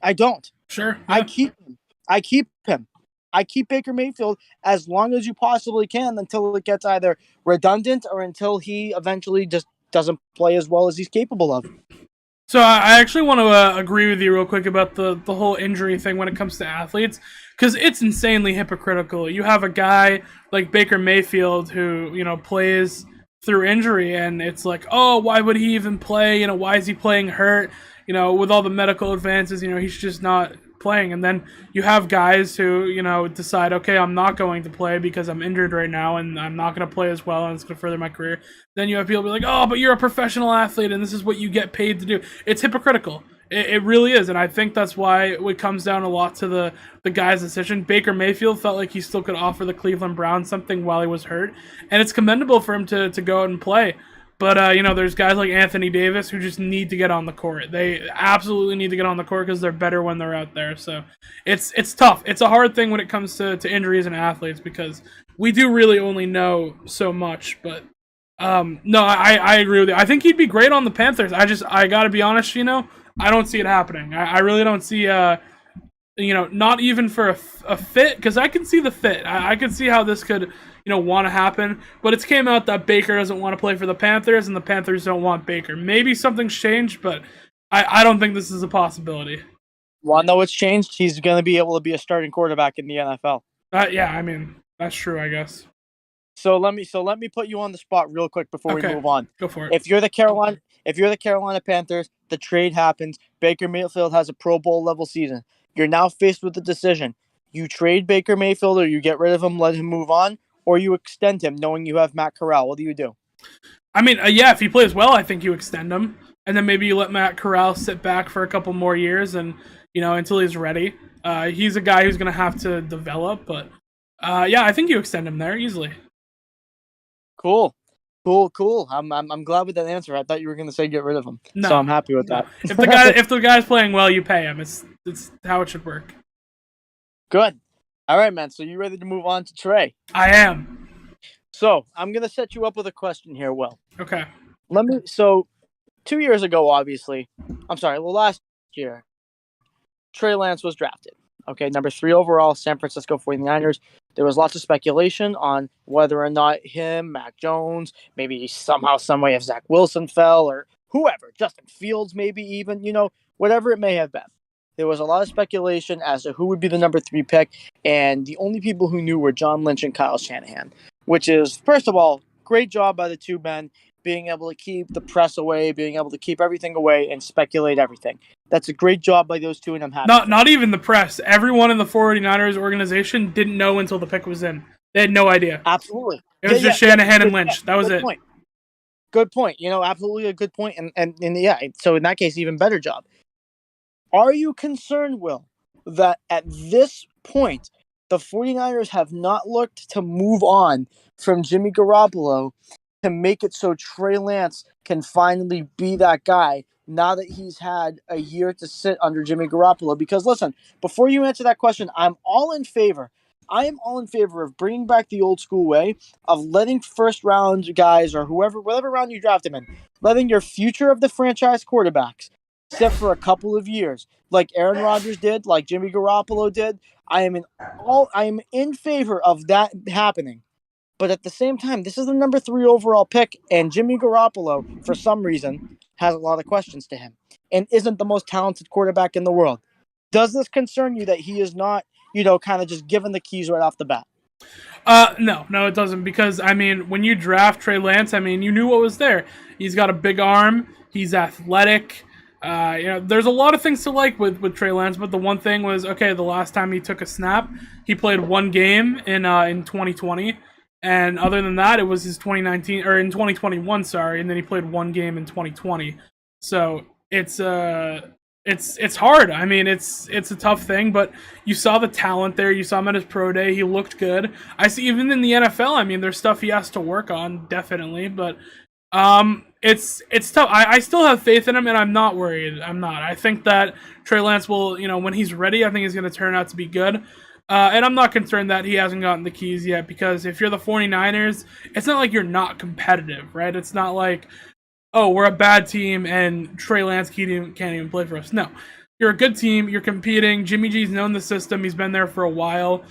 I don't. Sure. Yeah. I keep him. I keep Baker Mayfield as long as you possibly can until it gets either redundant or until he eventually just doesn't play as well as he's capable of. So I actually want to agree with you real quick about the whole injury thing when it comes to athletes, because it's insanely hypocritical. You have a guy like Baker Mayfield who, plays through injury, and it's like, oh, why would he even play? Why is he playing hurt? With all the medical advances, he's just not playing. And then you have guys who, decide, okay, I'm not going to play because I'm injured right now and I'm not going to play as well and it's going to further my career. Then you have people be like, oh, but you're a professional athlete and this is what you get paid to do. It's hypocritical. It really is. And I think that's why it comes down a lot to the guy's decision. Baker Mayfield felt like he still could offer the Cleveland Browns something while he was hurt. And it's commendable for him to go out and play. But, there's guys like Anthony Davis who just need to get on the court. They absolutely need to get on the court because they're better when they're out there. So it's tough. It's a hard thing when it comes to injuries and athletes because we do really only know so much. But, no, I agree with you. I think he'd be great on the Panthers. I got to be honest, I don't see it happening. I really don't see, not even for a fit, because I can see the fit. I can see how this could, want to happen. But it's came out that Baker doesn't want to play for the Panthers, and the Panthers don't want Baker. Maybe something's changed, but I don't think this is a possibility. Well, no, it's changed. He's going to be able to be a starting quarterback in the NFL. Yeah, that's true, I guess. So let me put you on the spot real quick before we move on. Go for it. If you're the Carolina Panthers, the trade happens. Baker Mayfield has a Pro Bowl level season. You're now faced with the decision. You trade Baker Mayfield or you get rid of him, let him move on, or you extend him knowing you have Matt Corral. What do you do? Yeah, if he plays well, I think you extend him. And then maybe you let Matt Corral sit back for a couple more years and, until he's ready. He's a guy who's going to have to develop. But, yeah, I think you extend him there easily. Cool. I'm glad with that answer. I thought you were going to say get rid of him. No, so I'm happy with that. If the guy's playing well, you pay him. It's how it should work. Good. All right, man. So you ready to move on to Trey? I am. So I'm going to set you up with a question here, Will. Okay. So 2 years ago, last year, Trey Lance was drafted. Okay, number 3 overall, San Francisco 49ers. There was lots of speculation on whether or not him, Mac Jones, maybe somehow, some way if Zach Wilson fell or whoever, Justin Fields maybe even, whatever it may have been. There was a lot of speculation as to who would be the number 3 pick, and the only people who knew were John Lynch and Kyle Shanahan, which is, first of all, great job by the two men being able to keep the press away, being able to keep everything away and speculate everything. That's a great job by those two, and I'm happy. Not even the press. Everyone in the 49ers organization didn't know until the pick was in. They had no idea. Absolutely. It was just Shanahan and Lynch. That was it. Point. Good point. Absolutely a good point. And yeah, so in that case, even better job. Are you concerned, Will, that at this point, the 49ers have not looked to move on from Jimmy Garoppolo to make it so Trey Lance can finally be that guy now that he's had a year to sit under Jimmy Garoppolo? Because listen, before you answer that question, I am all in favor of bringing back the old school way of letting first round guys or whatever round you draft them in, letting your future of the franchise quarterbacks sit for a couple of years, like Aaron Rodgers did, like Jimmy Garoppolo did. I am in favor of that happening. But at the same time, this is the number 3 overall pick, and Jimmy Garoppolo, for some reason, has a lot of questions to him and isn't the most talented quarterback in the world. Does this concern you that he is not, kind of just given the keys right off the bat? No, it doesn't. Because, when you draft Trey Lance, you knew what was there. He's got a big arm. He's athletic. There's a lot of things to like with Trey Lance, but the one thing was, okay, the last time he took a snap, he played one game in 2020, and other than that, it was his 2019 or in 2021, sorry, and then he played one game in 2020. So it's hard. I mean, it's a tough thing, but you saw the talent there. You saw him at his pro day. He looked good. I see even in the NFL. I mean, there's stuff he has to work on, definitely, but it's tough. I still have faith in him, and I'm not worried. I'm not. I think that Trey Lance will, when he's ready, I think he's going to turn out to be good. And I'm not concerned that he hasn't gotten the keys yet, because if you're the 49ers, it's not like you're not competitive, right? It's not like, oh, we're a bad team and Trey Lance can't even play for us. No, you're a good team. You're competing. Jimmy G's known the system. He's been there for a while.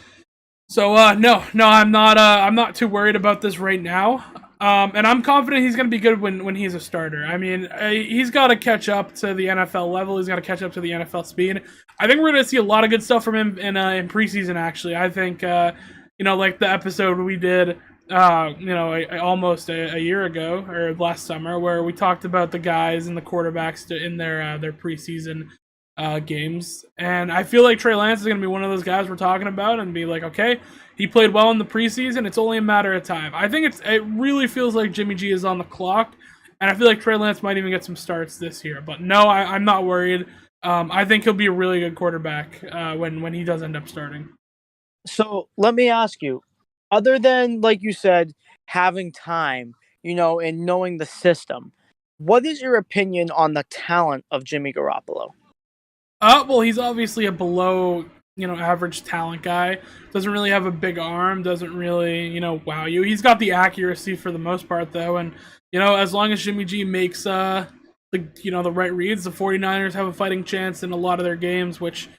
So no, I'm not too worried about this right now. And I'm confident he's going to be good when he's a starter. I mean, he's got to catch up to the NFL level. He's got to catch up to the NFL speed. I think we're going to see a lot of good stuff from him in preseason, actually. I think, like the episode we did, almost a year ago, or last summer, where we talked about the guys and the quarterbacks in their preseason games. And I feel like Trey Lance is going to be one of those guys we're talking about and be like, okay, he played well in the preseason. It's only a matter of time. I think it really feels like Jimmy G is on the clock, and I feel like Trey Lance might even get some starts this year. But no, I'm not worried. I think he'll be a really good quarterback when he does end up starting. So let me ask you, other than, like you said, having time, and knowing the system, what is your opinion on the talent of Jimmy Garoppolo? Well, he's obviously a below, average talent guy. Doesn't really have a big arm. Doesn't really, wow you. He's got the accuracy for the most part, though. And, as long as Jimmy G makes, the right reads, the 49ers have a fighting chance in a lot of their games, which,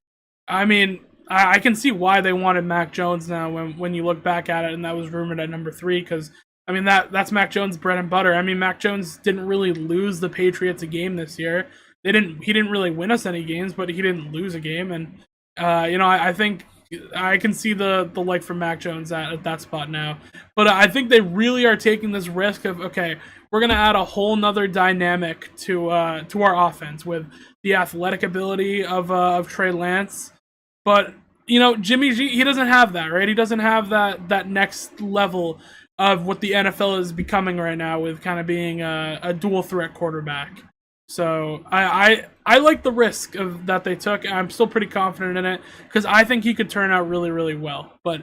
I mean, I can see why they wanted Mac Jones now when you look back at it, and that was rumored at number 3, because, I mean, that's Mac Jones' bread and butter. I mean, Mac Jones didn't really lose the Patriots a game this year. He didn't really win us any games, but he didn't lose a game, and I think I can see the light from Mac Jones at that spot now. But I think they really are taking this risk of, okay, we're gonna add a whole nother dynamic to our offense with the athletic ability of Trey Lance, but Jimmy G, he doesn't have that, right? He doesn't have that next level of what the NFL is becoming right now, with kind of being a dual threat quarterback. So I like the risk of that they took. I'm still pretty confident in it, because I think he could turn out really, really well. But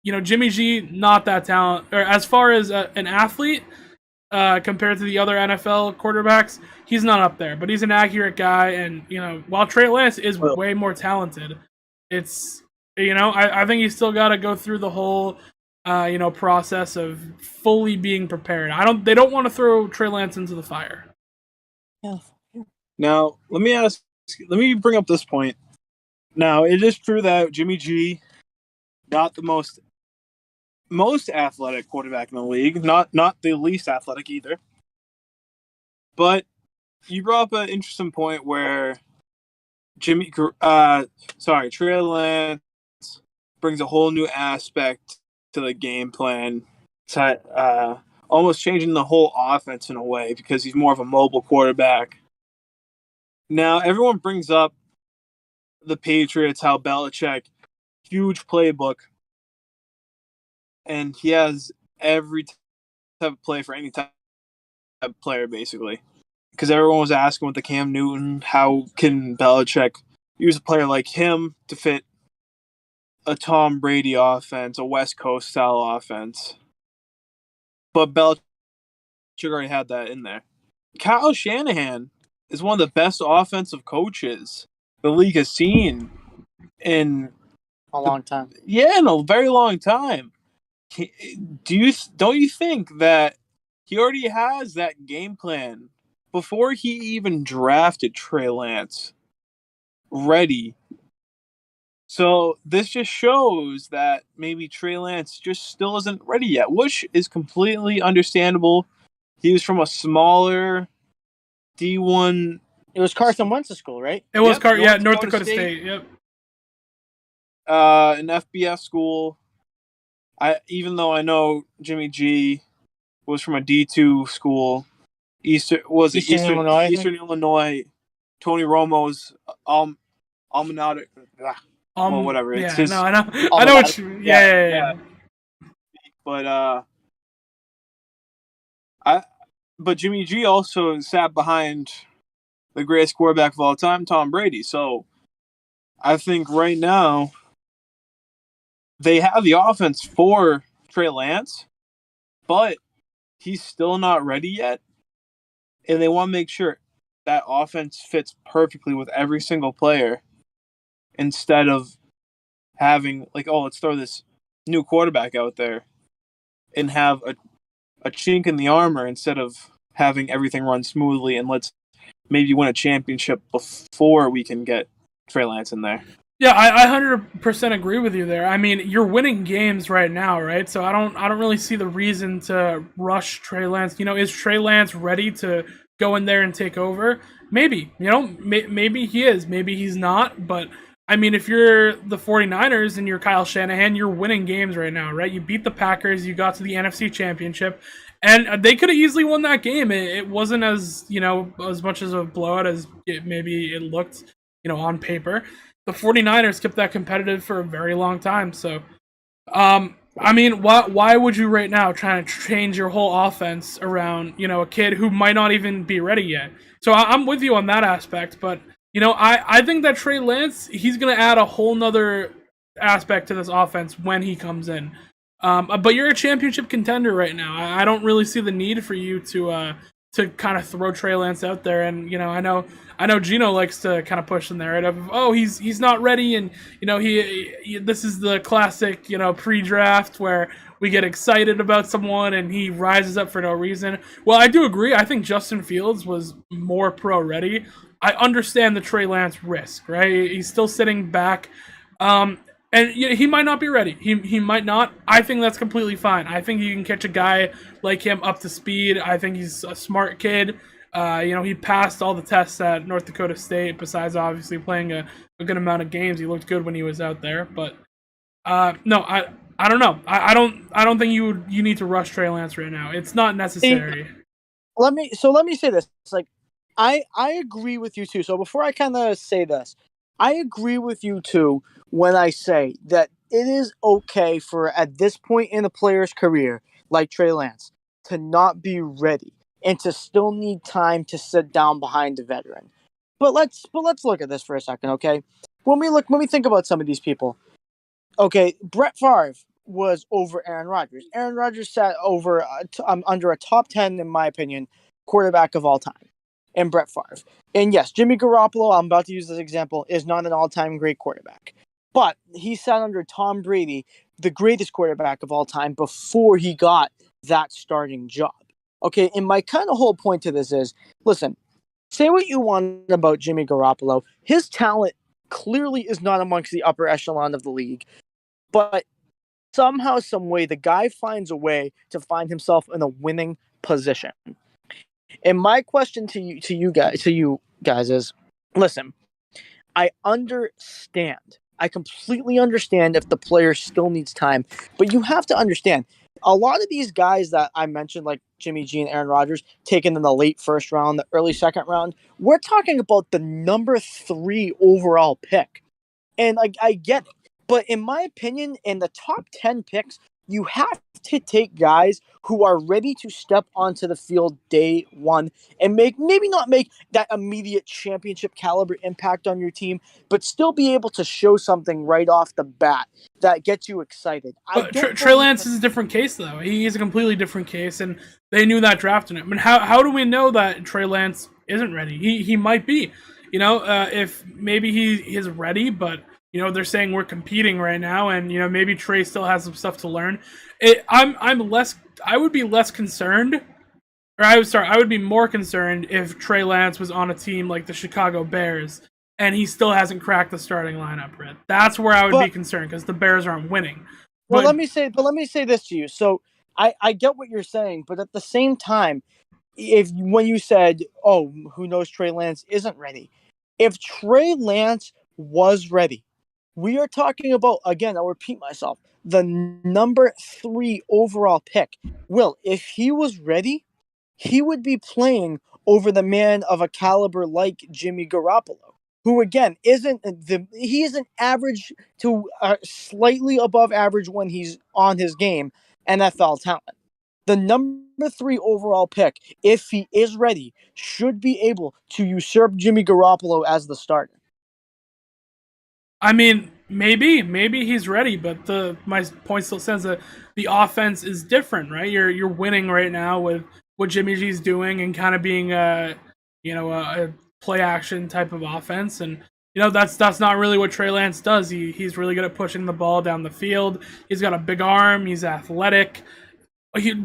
Jimmy G, not that talent, or as far as an athlete compared to the other NFL quarterbacks, he's not up there. But he's an accurate guy, and while Trey Lance is way more talented, it's I think he's still got to go through the whole process of fully being prepared. They don't want to throw Trey Lance into the fire. Yeah. Now, let me bring up this point. Now, it is true that Jimmy G, not the most athletic quarterback in the league, not the least athletic either. But you brought up an interesting point where Trey Lance brings a whole new aspect to the game plan, almost changing the whole offense in a way, because he's more of a mobile quarterback. Now, everyone brings up the Patriots, how Belichick, huge playbook, and he has every type of play for any type of player, basically. Because everyone was asking with the Cam Newton, how can Belichick use a player like him to fit a Tom Brady offense, a West Coast style offense? But Belichick already had that in there. Kyle Shanahan is one of the best offensive coaches the league has seen in a long time. Yeah, in a very long time. Don't you think that he already has that game plan before he even drafted Trey Lance ready? So this just shows that maybe Trey Lance just still isn't ready yet, which is completely understandable. He was from a smaller D1. It was Carson Wentz's school, right? It was North Dakota State. Yep. An FBS school. Even though I know Jimmy G was from a D2 school, Eastern Illinois. Tony Romo's almanac. Well, whatever. It's his. No, I know. I know what you. Yeah. But but Jimmy G also sat behind the greatest quarterback of all time, Tom Brady. So I think right now they have the offense for Trey Lance, but he's still not ready yet. And they want to make sure that offense fits perfectly with every single player instead of having, like, oh, let's throw this new quarterback out there and have a chink in the armor instead of having everything run smoothly, and let's maybe win a championship before we can get Trey Lance in there. Yeah, I 100% agree with you there. I mean, you're winning games right now, right? So I don't really see the reason to rush Trey Lance. You know, is Trey Lance ready to go in there and take over? Maybe. You know, maybe he is. Maybe he's not. But I mean, if you're the 49ers and you're Kyle Shanahan, you're winning games right now, right? You beat the Packers. You got to the NFC Championship. And they could have easily won that game. It wasn't as, you know, as much as a blowout as maybe it looked, you know, on paper. The 49ers kept that competitive for a very long time. So, I mean, why would you right now try to change your whole offense around, you know, a kid who might not even be ready yet? So I'm with you on that aspect. But, you know, I think that Trey Lance, he's going to add a whole nother aspect to this offense when he comes in. But you're a championship contender right now. I don't really see the need for you to kind of throw Trey Lance out there. And, you know, I know Gino likes to kind of push the narrative of, oh, he's not ready, and, you know, he this is the classic, you know, pre-draft where we get excited about someone and he rises up for no reason. Well, I do agree. I think Justin Fields was more pro ready. I understand the Trey Lance risk, right? He's still sitting back. And he might not be ready. He might not. I think that's completely fine. I think you can catch a guy like him up to speed. I think he's a smart kid. You know, he passed all the tests at North Dakota State, besides obviously playing a good amount of games. He looked good when he was out there. But no, I don't know. I don't think you need to rush Trey Lance right now. It's not necessary. Let me say this. It's like I agree with you too. So before I kind of say this, I agree with you too when I say that it is okay for, at this point in a player's career, like Trey Lance, to not be ready and to still need time to sit down behind a veteran. But let's look at this for a second, okay? When we think about some of these people, okay, Brett Favre was over Aaron Rodgers. Aaron Rodgers sat over under a top 10, in my opinion, quarterback of all time, and Brett Favre. And yes, Jimmy Garoppolo, I'm about to use this example, is not an all-time great quarterback. But he sat under Tom Brady, the greatest quarterback of all time, before he got that starting job. Okay, and my kind of whole point to this is, listen, say what you want about Jimmy Garoppolo. His talent clearly is not amongst the upper echelon of the league. But somehow, some way, the guy finds a way to find himself in a winning position. And my question to you guys is, listen, I understand. I completely understand if the player still needs time, but you have to understand, a lot of these guys that I mentioned, like Jimmy G and Aaron Rodgers, taken in the late first round, the early second round, we're talking about the number 3 overall pick. And I get it. But in my opinion, in the top 10 picks, you have to take guys who are ready to step onto the field day one and maybe not make that immediate championship caliber impact on your team, but still be able to show something right off the bat that gets you excited. Trey Lance is a different case, though. He is a completely different case, and they knew that drafting him. I mean, how do we know that Trey Lance isn't ready? He might be. You know, if maybe he is ready, but, you know, they're saying we're competing right now, and, you know, maybe Trey still has some stuff to learn. I would be less concerned, or I would be more concerned if Trey Lance was on a team like the Chicago Bears and he still hasn't cracked the starting lineup, Brett. That's where I would be concerned, because the Bears aren't winning. Well, let me say this to you. So I get what you're saying, but at the same time, when you said, oh, who knows, Trey Lance isn't ready. If Trey Lance was ready, we are talking about, again, I'll repeat myself, the number 3 overall pick. Will, if he was ready, he would be playing over the man of a caliber like Jimmy Garoppolo, who again he is an average to slightly above average when he's on his game NFL talent. The number 3 overall pick, if he is ready, should be able to usurp Jimmy Garoppolo as the starter. I mean, maybe he's ready, but my point still stands that the offense is different, right? You're winning right now with what Jimmy G's doing and kind of being a play action type of offense, and that's not really what Trey Lance does. He's really good at pushing the ball down the field. He's got a big arm. He's athletic.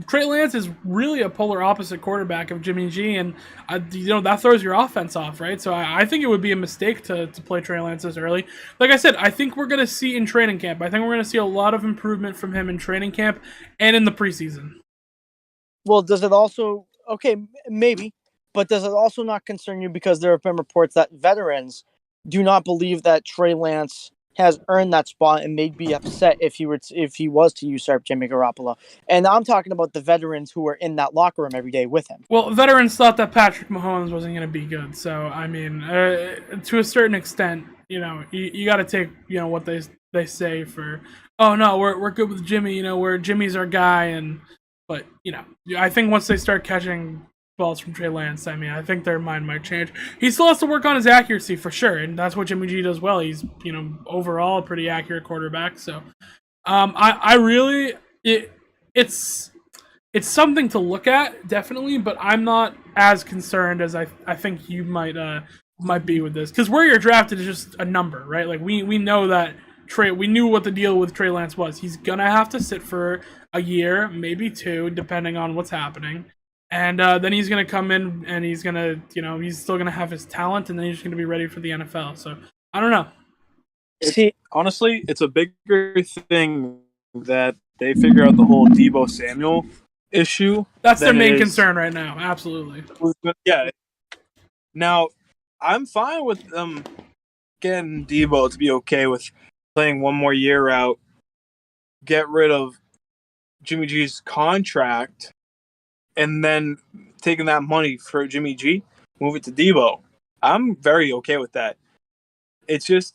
Trey Lance is really a polar opposite quarterback of Jimmy G, and that throws your offense off, right? So I think it would be a mistake to play Trey Lance this early. Like I said, I think we're going to see in training camp. I think we're going to see a lot of improvement from him in training camp and in the preseason. Well, does it also maybe, but does it also not concern you because there have been reports that veterans do not believe that Trey Lance has earned that spot and they'd be upset if he was to usurp Jimmy Garoppolo. And I'm talking about the veterans who are in that locker room every day with him. Well, veterans thought that Patrick Mahomes wasn't going to be good. So, I mean, to a certain extent, you got to take, what they say for, oh no, we're good with Jimmy, Jimmy's our guy. But I think once they start catching balls from Trey Lance, I mean, I think their mind might change. He still has to work on his accuracy for sure, and that's what Jimmy G does well. He's, overall a pretty accurate quarterback. So, I really, it's something to look at, definitely, but I'm not as concerned as I think you might be with this, because where you're drafted is just a number, right? Like we know that we knew what the deal with Trey Lance was. He's gonna have to sit for a year, maybe 2, depending on what's happening. And then he's going to come in and he's going to, he's still going to have his talent, and then he's going to be ready for the NFL. So, I don't know. Honestly, it's a bigger thing that they figure out the whole Deebo Samuel issue. That's their main concern right now. Absolutely. Yeah. Now, I'm fine with them getting Deebo to be okay with playing one more year out, get rid of Jimmy G's contract, and then taking that money for Jimmy G, move it to Deebo. I'm very okay with that. It's just,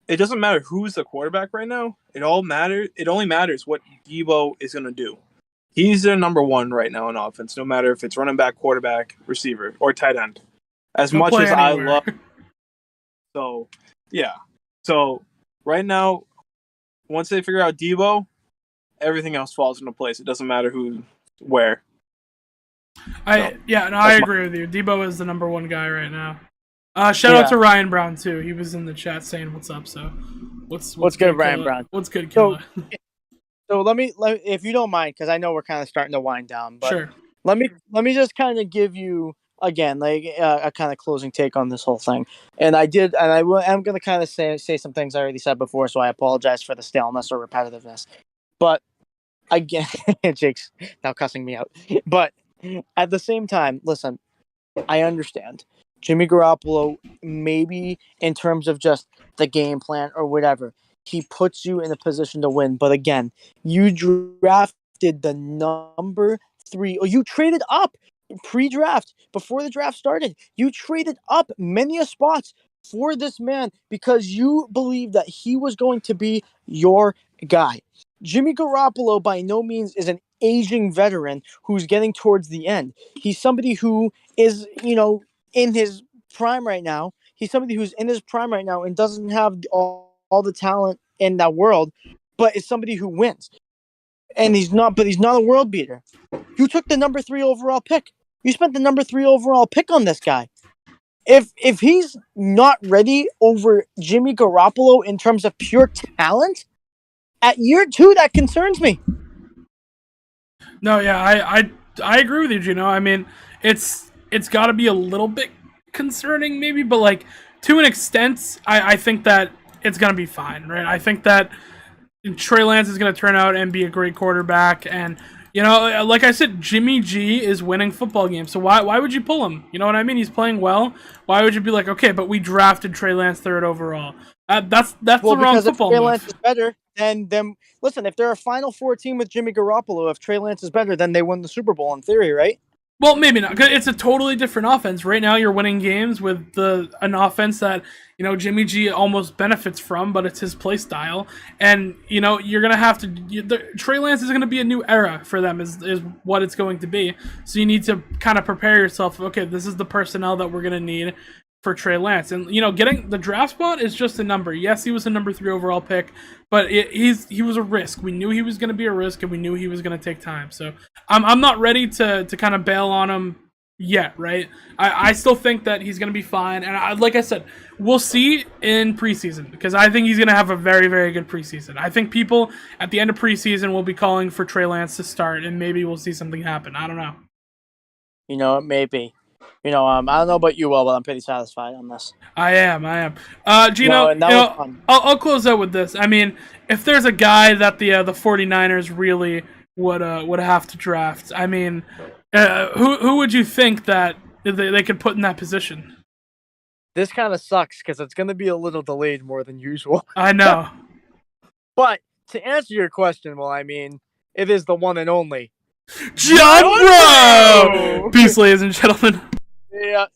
it doesn't matter who's the quarterback right now. It only matters what Deebo is going to do. He's their number 1 right now in offense, no matter if it's running back, quarterback, receiver, or tight end. As much as I love. So, yeah. So, right now, once they figure out Deebo, everything else falls into place. It doesn't matter who, where. I agree with you. Deebo is the number 1 guy right now. Shout out to Ryan Brown too. He was in the chat saying what's up. So what's good, Ryan Brown? What's good, Killa? So let me, if you don't mind, because I know we're kind of starting to wind down. But sure. Let me just kind of give you again like a kind of closing take on this whole thing. And I'm going to kind of say some things I already said before, so I apologize for the staleness or repetitiveness. But again, Jake's now cussing me out. But at the same time, listen, I understand. Jimmy Garoppolo, maybe in terms of just the game plan or whatever, he puts you in a position to win. But again, you drafted the number 3, or you traded up pre-draft before the draft started. You traded up many spots for this man because you believed that he was going to be your guy. Jimmy Garoppolo by no means is an aging veteran who's getting towards the end. He's somebody who is, in his prime right now. He's somebody who's in his prime right now and doesn't have all the talent in that world, but is somebody who wins. And he's not a world beater. You took the number 3 overall pick. You spent the number 3 overall pick on this guy. If he's not ready over Jimmy Garoppolo in terms of pure talent, at year 2, that concerns me. No, yeah, I agree with you, Gino. I mean, it's got to be a little bit concerning, maybe, but like to an extent, I think that it's gonna be fine, right? I think that Trey Lance is gonna turn out and be a great quarterback, and like I said, Jimmy G is winning football games. So why would you pull him? You know what I mean? He's playing well. Why would you be like, okay, but we drafted Trey Lance 3rd overall? That's the wrong football move. Trey Lance is better, then listen. If they're a Final Four team with Jimmy Garoppolo, if Trey Lance is better, then they win the Super Bowl in theory, right? Well, maybe not. It's a totally different offense. Right now, you're winning games with an offense that Jimmy G almost benefits from, but it's his play style. And you're gonna have to. Trey Lance is gonna be a new era for them. Is what it's going to be. So you need to kind of prepare yourself. Okay, this is the personnel that we're gonna need for Trey Lance. And getting the draft spot is just a number. Yes, he was a number 3 overall pick, but he was a risk. We knew he was going to be a risk, and we knew he was going to take time. So I'm not ready to kind of bail on him yet, right? I still think that he's going to be fine. And like I said, we'll see in preseason, because I think he's going to have a very, very good preseason. I think people at the end of preseason will be calling for Trey Lance to start, and maybe we'll see something happen. I don't know. Maybe. I don't know about you, Will, but I'm pretty satisfied on this. I am. Gino, I'll close out with this. I mean, if there's a guy that the 49ers really would have to draft, I mean, who would you think that they could put in that position? This kind of sucks because it's going to be a little delayed more than usual. I know. But to answer your question, well, I mean, it is the one and only John Bro! Peace, ladies and gentlemen. Yeah.